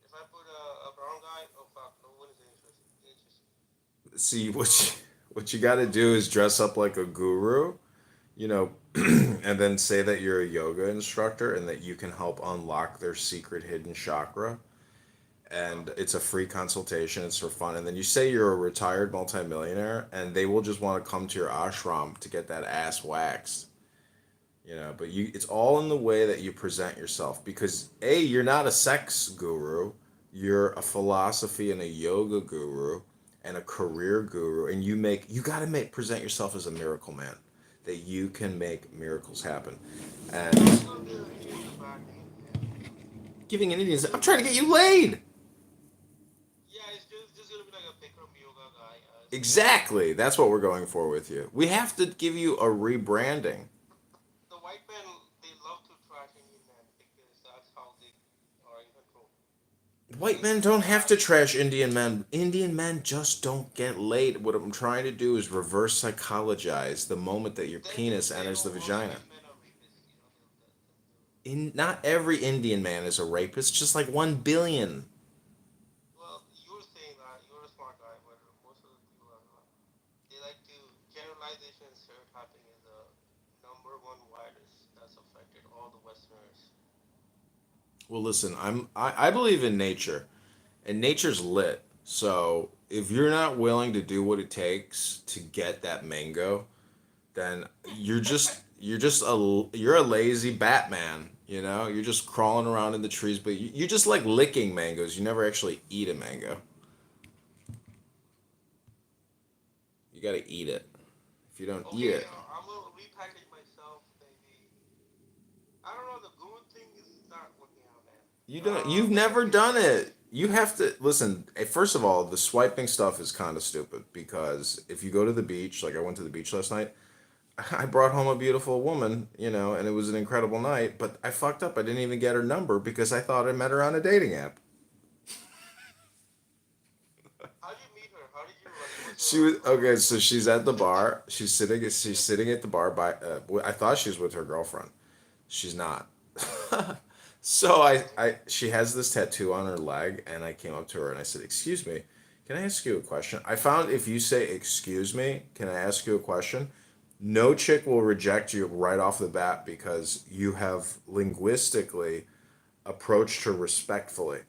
If I put a brown guy, oh fuck, no one is interested. See, what you got to do is dress up like a guru, and then say that you're a yoga instructor and that you can help unlock their secret hidden chakra. And it's a free consultation. It's for fun. And then you say you're a retired multimillionaire, and they will just want to come to your ashram to get that ass waxed. But it's all in the way that you present yourself. Because A, you're not a sex guru. You're a philosophy and a yoga guru and a career guru. And you got to present yourself as a miracle man. That you can make miracles happen. And giving an Indian, I'm trying to get you laid. Yeah, it's just gonna be like a Bikram yoga guy. Exactly. That's what we're going for with you. We have to give you a rebranding. The white men, they love to trash Indian men because that's how they are in control. White men don't have to trash Indian men. Indian men just don't get laid. What I'm trying to do is reverse psychologize the moment that your penis enters the vagina. Not every Indian man is a rapist, just like 1 billion. Well, you were saying that you're a smart guy, but most of the people are not. They like to generalization and stereotyping is the number one virus that's affected all the Westerners. Well, listen, I believe in nature, and nature's lit. So if you're not willing to do what it takes to get that mango, then you're a lazy Batman. You know, you're just crawling around in the trees, but you just like licking mangoes. You never actually eat a mango. You got to eat it. If you don't eat Okay, it, I'm gonna repackage myself, maybe. I don't know. The good thing is not working out, man. you've never done it. You have to listen. First of all, the swiping stuff is kind of stupid because if you go to the beach, like I went to the beach last night, I brought home a beautiful woman, you know, and it was an incredible night, but I fucked up. I didn't even get her number because I thought I met her on a dating app. How did you meet her? How did you like? She was okay, so she's at the bar. She's sitting at the bar by I thought she was with her girlfriend. She's not. So she has this tattoo on her leg, and I came up to her and I said, "Excuse me, can I ask you a question?" I found if you say "Excuse me, can I ask you a question?" No chick will reject you right off the bat because you have linguistically approached her respectfully.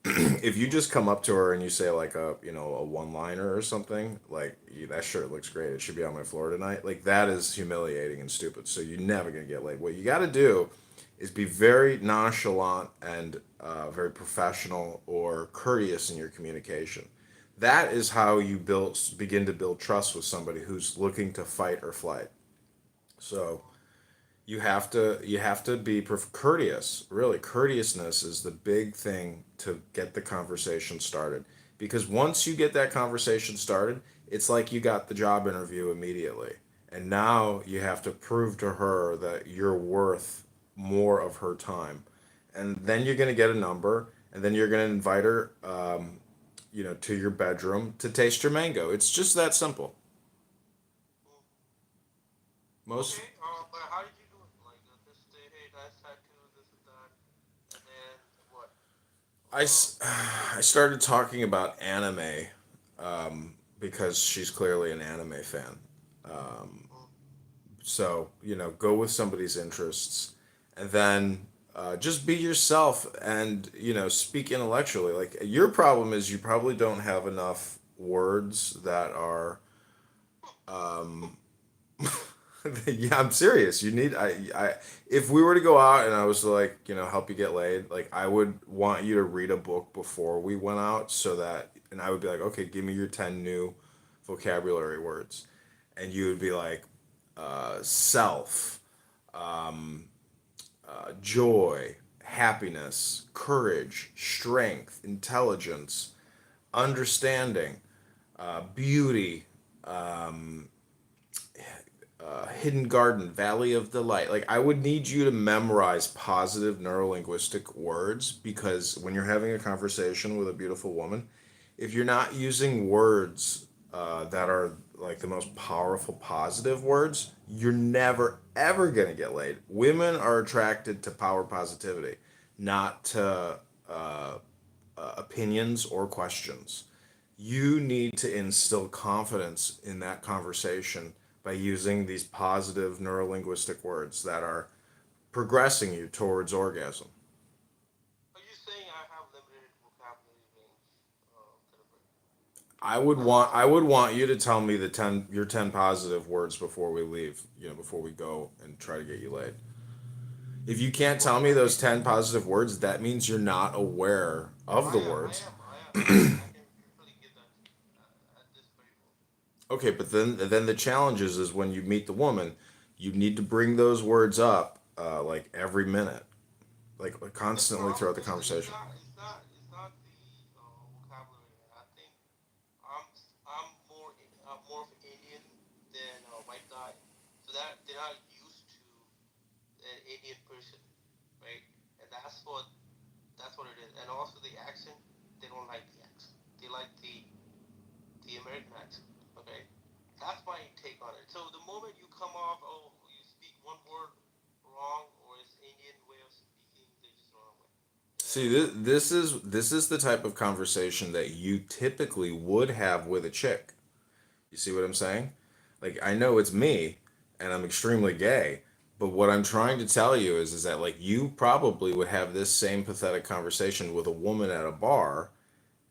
If you just come up to her and you say like a one liner or something like that shirt looks great, it should be on my floor tonight, like that is humiliating and stupid, so you're never going to get laid. What you got to do is be very nonchalant and very professional or courteous in your communication. That is how you begin to build trust with somebody who's looking to fight or flight. So you have to be courteous. Really, courteousness is the big thing to get the conversation started. Because once you get that conversation started, it's like you got the job interview immediately. And now you have to prove to her that you're worth more of her time. And then you're going to get a number, and then you're going to invite her, to your bedroom to taste your mango. It's just that simple. Most Okay, but how did you do it? Like, just say, hey, nice tattoo, this and that, and then what? I started talking about anime because she's clearly an anime fan. Um, so, go with somebody's interests and then just be yourself and, speak intellectually. Like, your problem is you probably don't have enough words that are. Um, Yeah, I'm serious. You need if we were to go out and I was to like, help you get laid, like I would want you to read a book before we went out so that and I would be like, "Okay, give me your 10 new vocabulary words." And you would be like self, um, joy, happiness, courage, strength, intelligence, understanding, beauty, um, Hidden Garden, Valley of Delight. Like, I would need you to memorize positive neurolinguistic words because when you're having a conversation with a beautiful woman, if you're not using words that are like the most powerful positive words, you're never ever gonna get laid. Women are attracted to power positivity, not to opinions or questions. You need to instill confidence in that conversation by using these positive neurolinguistic words that are progressing you towards orgasm. Are you saying I have limited vocabulary range? I would want you to tell me your 10 positive words before we leave, before we go and try to get you laid. If you can't tell me those 10 positive words, that means you're not aware of the words. I can really get that at this very moment. Okay, but then the challenge is when you meet the woman, you need to bring those words up like every minute, like constantly throughout the conversation. It's not the vocabulary. I think I'm more of an Indian than a white guy, so that they're not used to an Indian person, right? And that's what it is. And also the accent, they don't like the accent. They like the American accent. Okay, that's my take on it. So the moment you come off, oh, you speak one word wrong, or it's Indian way of See, this is the type of conversation that you typically would have with a chick. You see what I'm saying? Like I know it's me and I'm extremely gay, but what I'm trying to tell you is that like you probably would have this same pathetic conversation with a woman at a bar,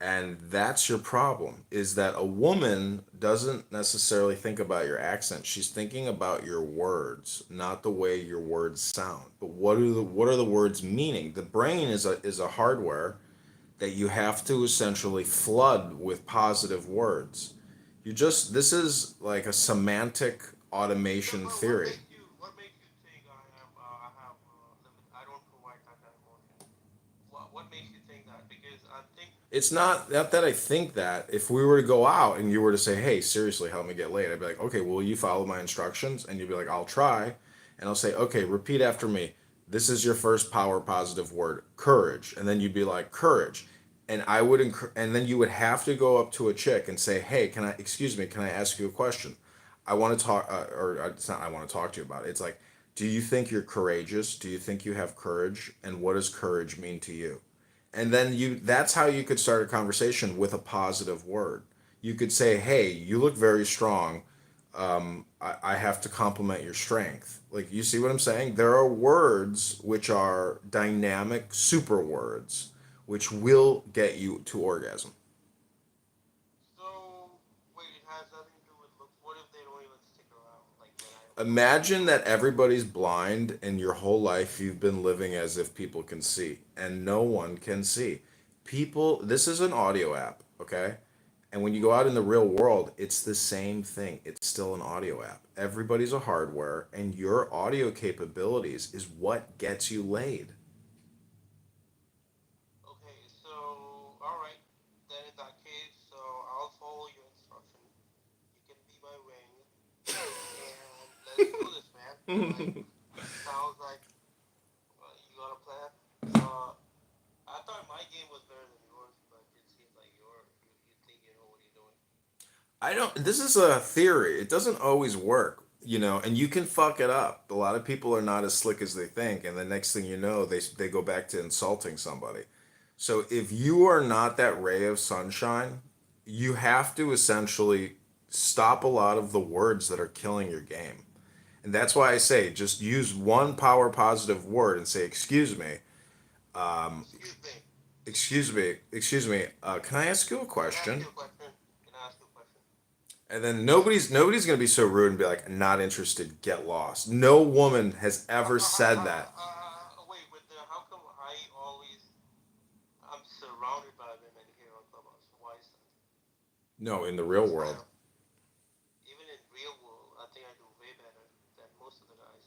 and that's your problem is that a woman doesn't necessarily think about your accent. She's thinking about your words, not the way your words sound. But what are the words meaning? The brain is a hardware that you have to essentially flood with positive words. This is like a semantic automation theory. What makes you think I don't provide that kind of emotion? What makes you think that? Because I think It's not that I think that. If we were to go out and you were to say, "Hey, seriously, help me get laid," I'd be like, "Okay, will you follow my instructions?" And you'd be like, "I'll try." And I'll say, "Okay, repeat after me. This is your first power positive word, courage." And then you'd be like, "Courage." And and then you would have to go up to a chick and say, "Hey, excuse me, can I ask you a question? I want to talk, it's not I want to talk to you about it. It's like, do you think you're courageous? Do you think you have courage? And what does courage mean to you?" And then that's how you could start a conversation with a positive word. You could say, "Hey, you look very strong. I have to compliment your strength." Like, you see what I'm saying? There are words which are dynamic super words, which will get you to orgasm. so. Wait, it has nothing to do with looks. What if they don't even stick around? Like Imagine that everybody's blind and your whole life you've been living as if people can see, and no one can see. This is an audio app, okay? And when you go out in the real world, it's the same thing. It's still an audio app. Everybody's a hardware, and your audio capabilities is what gets you laid. Okay, so all right. Then in that case, so I'll follow your instruction. You can be my wing, and let's do this, man. Like, sounds like you got a plan. I thought my game was better than yours, but it seems like you think you know what you're doing. This is a theory. It doesn't always work, and you can fuck it up. A lot of people are not as slick as they think, and the next thing you know, they go back to insulting somebody. So if you are not that ray of sunshine, you have to essentially stop a lot of the words that are killing your game. And that's why I say just use one power positive word and say, "Excuse me, um, excuse me, can I ask you a question?" And then nobody's gonna be so rude and be like, "Not interested, get lost." No woman has ever said that. Wait, but how come I'm surrounded by women here on Clubhouse? Why is that? No, in the real world. Even in real world, I think I do way better than most of the guys.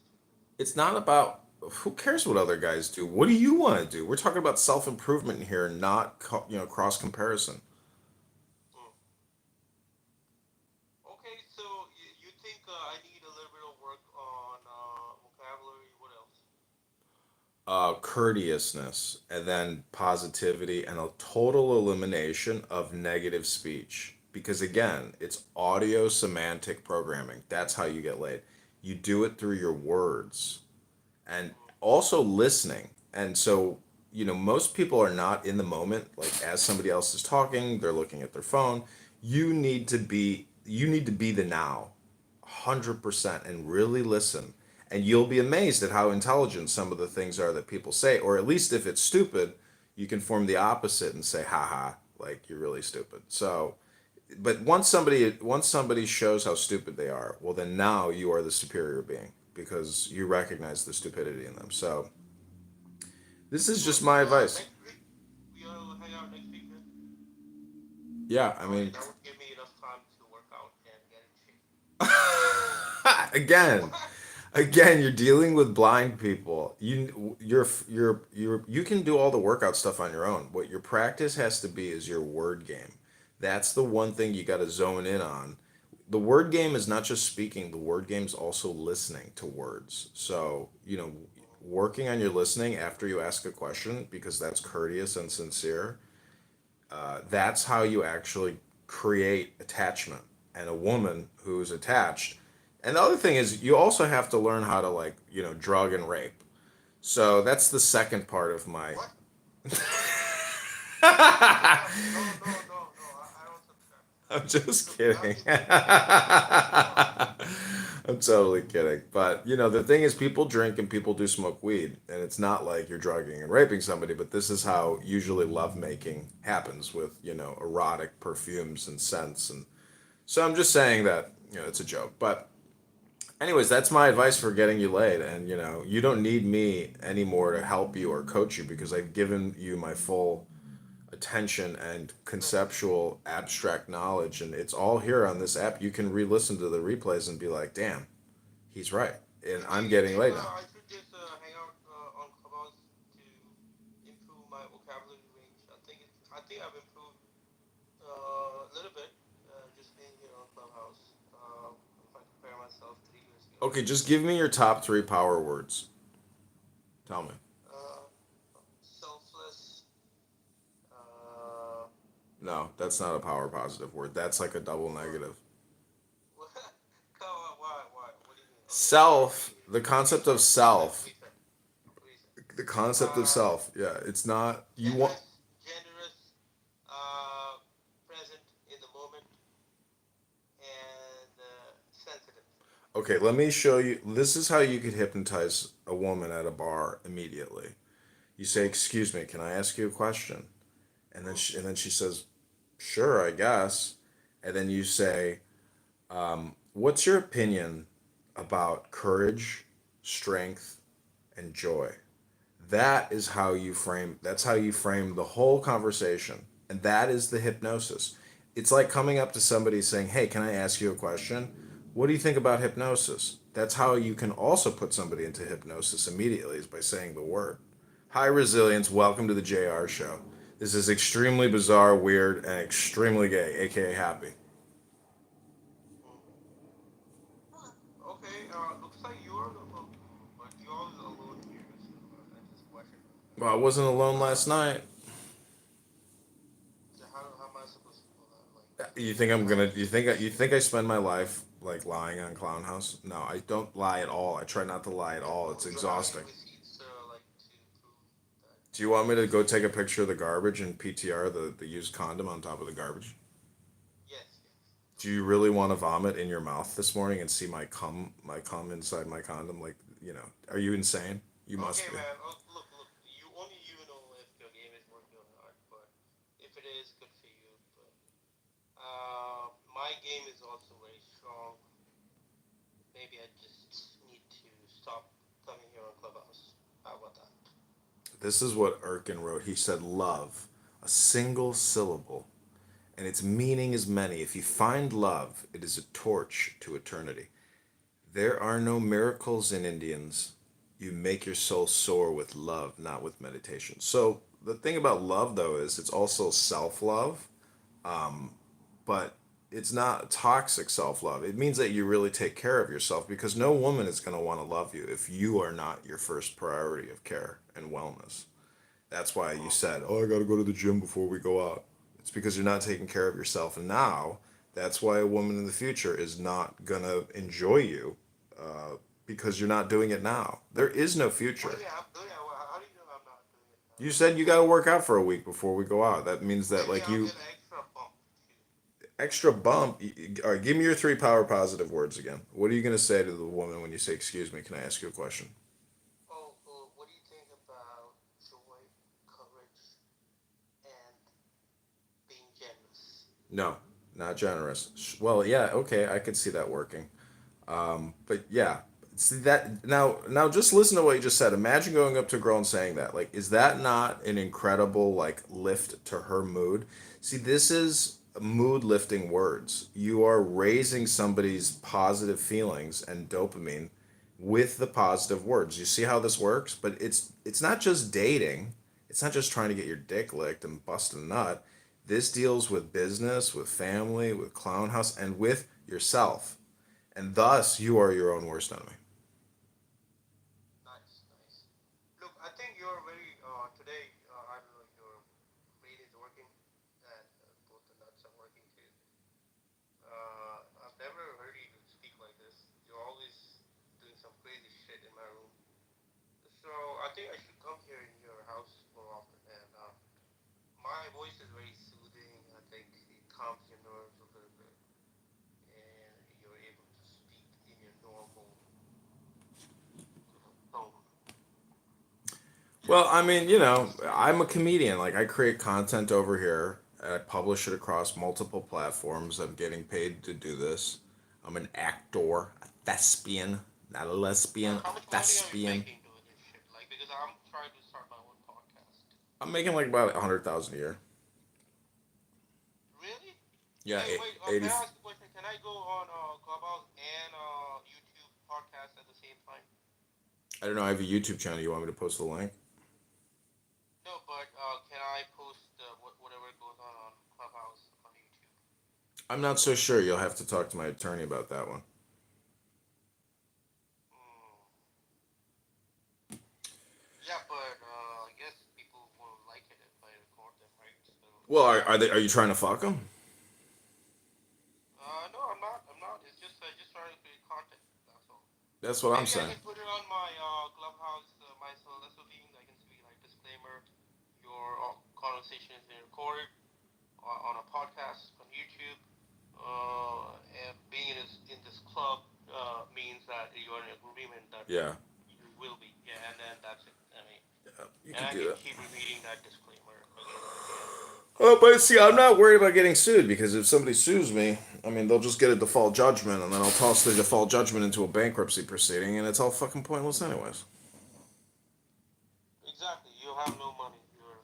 It's not about who cares what other guys do. What do you want to do? We're talking about self improvement here, not cross comparison. Okay, so you think I need a little bit of work on vocabulary? What else? Courteousness, and then positivity, and a total elimination of negative speech. Because again, it's audio semantic programming. That's how you get laid. You do it through your words and also listening. And so, most people are not in the moment. Like as somebody else is talking, they're looking at their phone. You need to be the now, 100%, and really listen. And you'll be amazed at how intelligent some of the things are that people say. Or at least if it's stupid, you can form the opposite and say, "Haha, like you're really stupid." So, but once somebody shows how stupid they are, well, then now you are the superior being because you recognize the stupidity in them. So, this is just my advice. We ought to hang out next week, man. Yeah, I mean, That would give me enough time to work out and get in shape. again, you're dealing with blind people. You can do all the workout stuff on your own. What your practice has to be is your word game. That's the one thing you got to zone in on. The word game is not just speaking, the word game is also listening to words. So, working on your listening after you ask a question, because that's courteous and sincere, that's how you actually create attachment. And a woman who's attached. And the other thing is, you also have to learn how to, drug and rape. So that's the second part of my. I'm just kidding. I'm totally kidding. But, the thing is, people drink and people do smoke weed. And it's not like you're drugging and raping somebody, but this is how usually lovemaking happens with, erotic perfumes and scents. And so I'm just saying that, it's a joke. But, anyways, that's my advice for getting you laid. And, you don't need me anymore to help you or coach you because I've given you my full attention and conceptual abstract knowledge, and it's all here on this app. You can re-listen to the replays and be like, damn, he's right, and I'm getting laid now. I should just hang out on Clubhouse to improve my vocabulary range. I think I've improved a little bit just being here on Clubhouse. If I compare myself 3 years ago. Okay, just give me your top 3 power words. Tell me. Selfless. No, that's not a power positive word. That's like a double negative. Why? What do you mean? Self, the concept of self. The concept of self. Yeah, it's not you want. Generous, present in the moment, and sensitive. Okay, let me show you. This is how you could hypnotize a woman at a bar immediately. You say, "Excuse me, can I ask you a question?" And then she says, "Sure, I guess." And then you say, "What's your opinion about courage, strength, and joy?" That's how you frame the whole conversation. And that is the hypnosis. It's like coming up to somebody saying, "Hey, can I ask you a question? What do you think about hypnosis?" That's how you can also put somebody into hypnosis immediately, is by saying the word. Hi, Resilience. Welcome to the JR Show. This is extremely bizarre, weird, and extremely gay, aka happy. Okay, looks like you're alone, but you're alone here. So that's just a question. Well, I wasn't alone last night. So how am I supposed to know that? You think I'm gonna? You think I spend my life like lying on Clown House? No, I don't lie at all. I try not to lie at all. It's exhausting. Do you want me to go take a picture of the garbage and PTR the used condom on top of the garbage? Yes. Do you really want to vomit in your mouth this morning and see my cum inside my condom? Like, are you insane? You must Okay, be. man. Look. Only you know if your game is working or not. But if it is, good for you. But my game is also very strong. Maybe I just need to stop coming here on Clubhouse. How about that? This is what Erkin wrote. He said, "Love, a single syllable, and its meaning is many. If you find love, it is a torch to eternity. There are no miracles in Indians. You make your soul soar with love, not with meditation." So the thing about love, though, is it's also self-love, but it's not toxic self-love. It means that you really take care of yourself, because no woman is going to want to love you if you are not your first priority of care and wellness. That's why you said, "Oh, I got to go to the gym before we go out." It's because you're not taking care of yourself. And now that's why a woman in the future is not going to enjoy you, because you're not doing it now. There is no future. How do you know I'm not doing it? You said you got to work out for a week before we go out. That means that, like, you... Get an extra bump. Extra bump? All right, give me your 3 power positive words again. What are you going to say to the woman when you say, "Excuse me, can I ask you a question?" Oh, what do you think about joy, courage, and being generous? No, not generous. Well, yeah, okay, I could see that working. But yeah, see that now just listen to what you just said. Imagine going up to a girl and saying that. Like, is that not an incredible like lift to her mood? See, this is mood lifting words. You are raising somebody's positive feelings and dopamine with the positive words. You see how this works? But it's not just dating. It's not just trying to get your dick licked and bust a nut. This deals with business, with family, with Clown House, and with yourself. And thus, you are your own worst enemy. Nice. Look, I think you're very today. I don't know if your brain is working, and both the nuts are working too. I've never heard you speak like this. You're always doing some crazy shit in my room. So I think I should come here in your house more often, and calms your nerves a little bit, and you're able to speak in your normal tone. Well, I mean, you know, I'm a comedian. Like, I create content over here, and I publish it across multiple platforms. I'm getting paid to do this. I'm an actor, a thespian, not a lesbian, How a much money are you thespian. making doing this shit? Like, because I'm trying to start my own podcast. I'm making like about 100,000 a year. Really? Yeah, Wait, wait. 80. Can I ask a question? Can I go on Clubhouse and YouTube podcast at the same time? I don't know. I have a YouTube channel. You want me to post the link? No, but can I post whatever goes on Clubhouse on YouTube? I'm not so sure. You'll have to talk to my attorney about that one. Yeah, but I guess people will like it if I record them, right? So, Well, are you trying to fuck them? no, I'm not. I'm not. It's just just trying to create content. That's all. That's what I'm Maybe saying. I can put it on my Clubhouse, my SOB. I can see like disclaimer: your conversation is being recorded on a podcast on YouTube. And being in this club means that you're in agreement that Yeah. you will be. Yeah, and then that's it. I mean, You and I can do can that. keep repeating that disclaimer again. Oh, but see, I'm not worried about getting sued because if somebody sues me, I mean, they'll just get a default judgment and then I'll toss the default judgment into a bankruptcy proceeding and it's all fucking pointless anyways. Exactly. You have no money.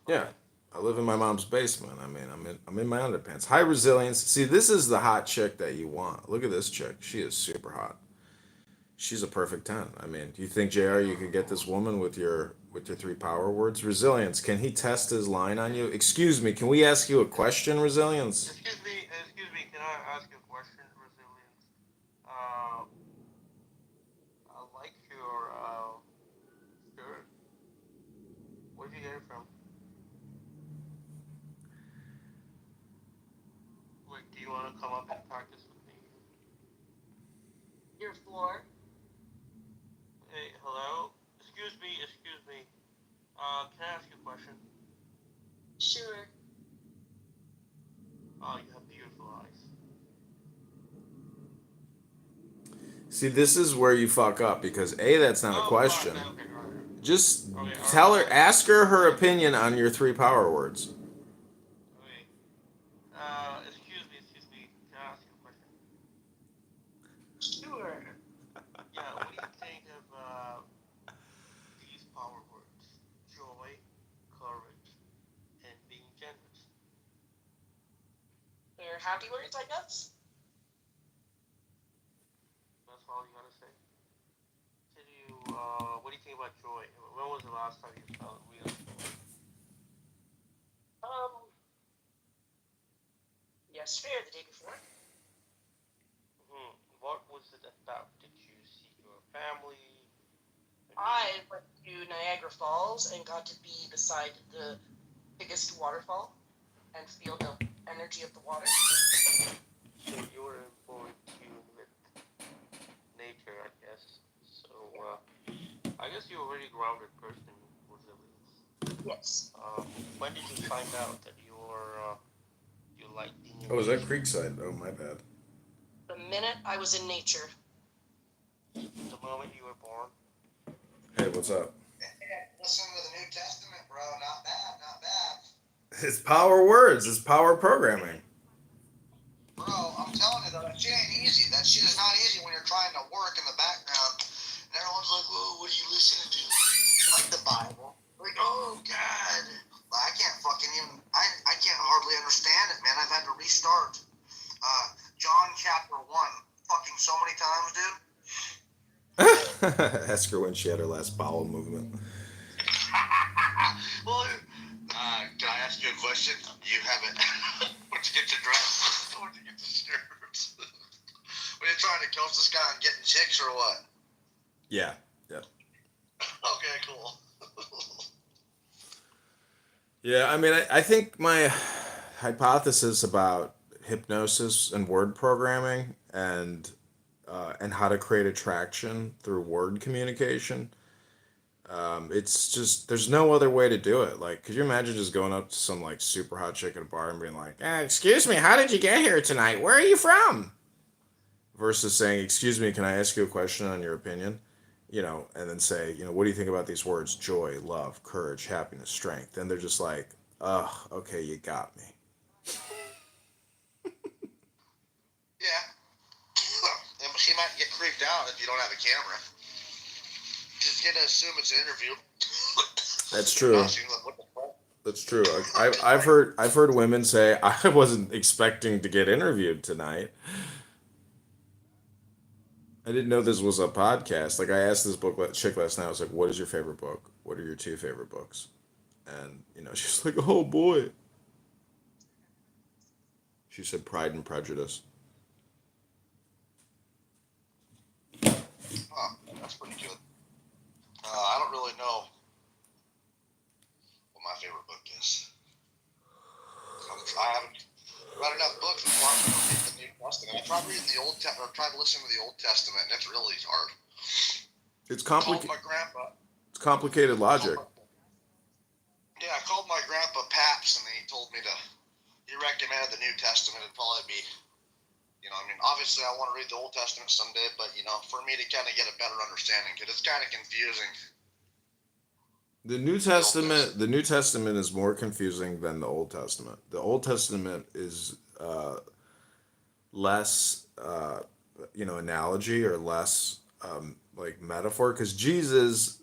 Yeah. I live in my mom's basement. I mean, I'm in my underpants. High resilience. See, this is the hot chick that you want. Look at this chick. She is super hot. She's a perfect 10. I mean, do you think, JR, you could get this woman with your 3 power words? Resilience. Can he test his line on you? Excuse me, can we ask you a question, Resilience? Excuse me. Can I ask you a question, Resilience? I like your shirt. Where'd you get it from? Wait, do you want to come up and practice with me? Your floor. Hey, hello? Excuse me. Can I ask you a question? Sure. Oh, you have beautiful eyes. See, this is where you fuck up because A, that's not a question. Okay, right. Just tell her, ask her opinion on your 3 power words. Okay. Excuse me. Can I ask you a question? Sure. Yeah, what do you think of these power words? Joy, courage, and being generous. They're happy words, I guess. That's all you gotta say. What do you think about joy? When was the last time you felt real joy? Yesterday or the day before. What was it about? Did you see your family? I went to Niagara Falls and got to be beside the biggest waterfall and feel the energy of the water. So you were more in tune with nature, I guess. So I guess you're a very grounded person, Resilience. Yes. When did you find out that you like being in Oh, is that nature? Creekside? Oh, my bad. The minute I was in nature. The moment you were born? Hey, what's up? Listen to the New Testament, bro. Not bad, not bad. It's power words. It's power programming. Bro, I'm telling you though, that shit ain't easy. That shit is not easy when you're trying to work in the background. And everyone's like, "Whoa, what are you listening to?" Like the Bible. Like, oh God. I can't fucking even. I can't hardly understand it, man. I've had to restart. John chapter 1, fucking so many times, dude. Ask her when she had her last bowel movement. Well, can I ask you a question? You haven't. Where'd you get your dress? Where'd you get the shirts? Were you trying to coach this guy on getting chicks or what? Yeah. Yeah. Okay, cool. Yeah, I mean, I think my hypothesis about hypnosis and word programming and how to create attraction through word communication It's just there's no other way to do it. Like, could you imagine just going up to some like super hot chick at a bar and being like, "Excuse me, how did you get here tonight? Where are you from?" Versus saying, "Excuse me, can I ask you a question on your opinion?" And then say, "What do you think about these words? Joy, love, courage, happiness, strength." And they're just like, "Ugh, okay, you got me." Yeah. And she might get creeped out if you don't have a camera. She's gonna assume it's an interview. That's true. She's like, what the fuck? That's true. I've heard women say, "I wasn't expecting to get interviewed tonight. I didn't know this was a podcast." Like I asked this chick last night. I was like, "What is your favorite book? What are your two favorite books?" And she's like, "Oh boy." She said, "Pride and Prejudice." Oh, that's pretty good. I don't really know what my favorite book is. I haven't read enough books before I'm going to read the New Testament. I tried reading the Old Testament, or tried listening to the Old Testament, and it's really hard. It's Called complicated. my grandpa. It's complicated logic. Yeah, I called my grandpa Paps, and he told me he recommended the New Testament. It'd probably be, obviously I want to read the Old Testament someday, but, for me to kind of get a better understanding, because it's kind of confusing. The New Testament is more confusing than the Old Testament. The Old Testament is less, analogy or less like metaphor, because Jesus,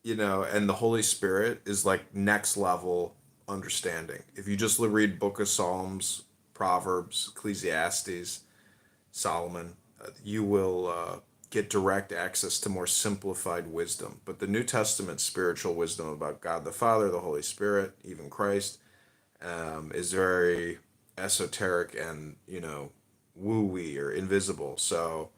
and the Holy Spirit is like next level understanding. If you just read Book of Psalms, Proverbs, Ecclesiastes, Solomon, you will get direct access to more simplified wisdom. But the New Testament spiritual wisdom about God the Father, the Holy Spirit, even Christ, is very esoteric and, woo-wee or invisible. So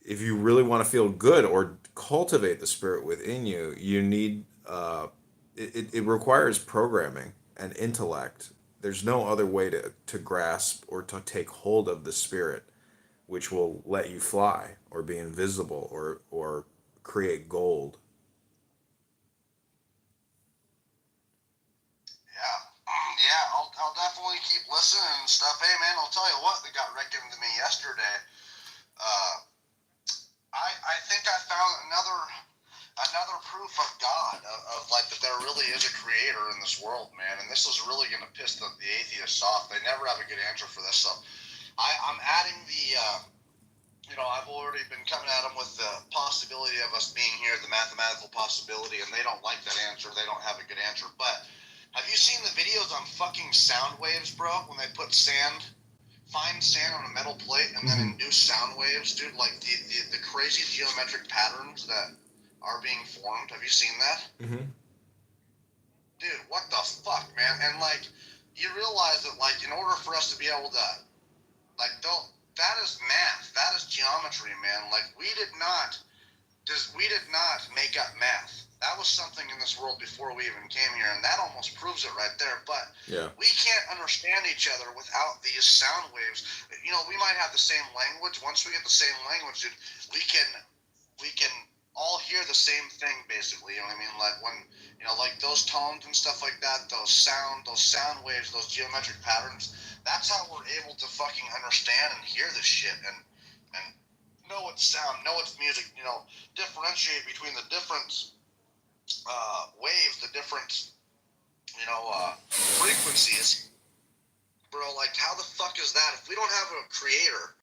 if you really want to feel good or cultivate the spirit within you, you need, it requires programming and intellect. There's no other way to grasp or to take hold of the spirit, which will let you fly or be invisible or create gold. Yeah, I'll definitely keep listening and stuff. Hey, man, I'll tell you what, they got recommended to me yesterday. I think I found another proof of God, of like that there really is a creator in this world, man. And this is really going to piss the atheists off. They never have a good answer for this. So I'm adding I've already been coming at them with the possibility of us being here, the mathematical possibility, and they don't like that answer. They don't have a good answer. But have you seen the videos on fucking sound waves, bro? When they put find sand on a metal plate and then induce sound waves, dude, like the crazy geometric patterns that are being formed. Have you seen that? Mm-hmm. Dude, what the fuck, man? And like, you realize that like, in order for us to be able to, like, that is math. That is geometry, man. Like, we did not make up math. That was something in this world before we even came here, and that almost proves it right there. But we can't understand each other without these sound waves. We might have the same language. Once we get the same language, dude, we can all hear the same thing, basically. You know what I mean? Like when, like those tones and stuff like that, those sound waves, those geometric patterns. That's how we're able to fucking understand and hear this shit and know its sound, know its music. Differentiate between the different waves, the different frequencies. Bro, like how the fuck is that? If we don't have a creator,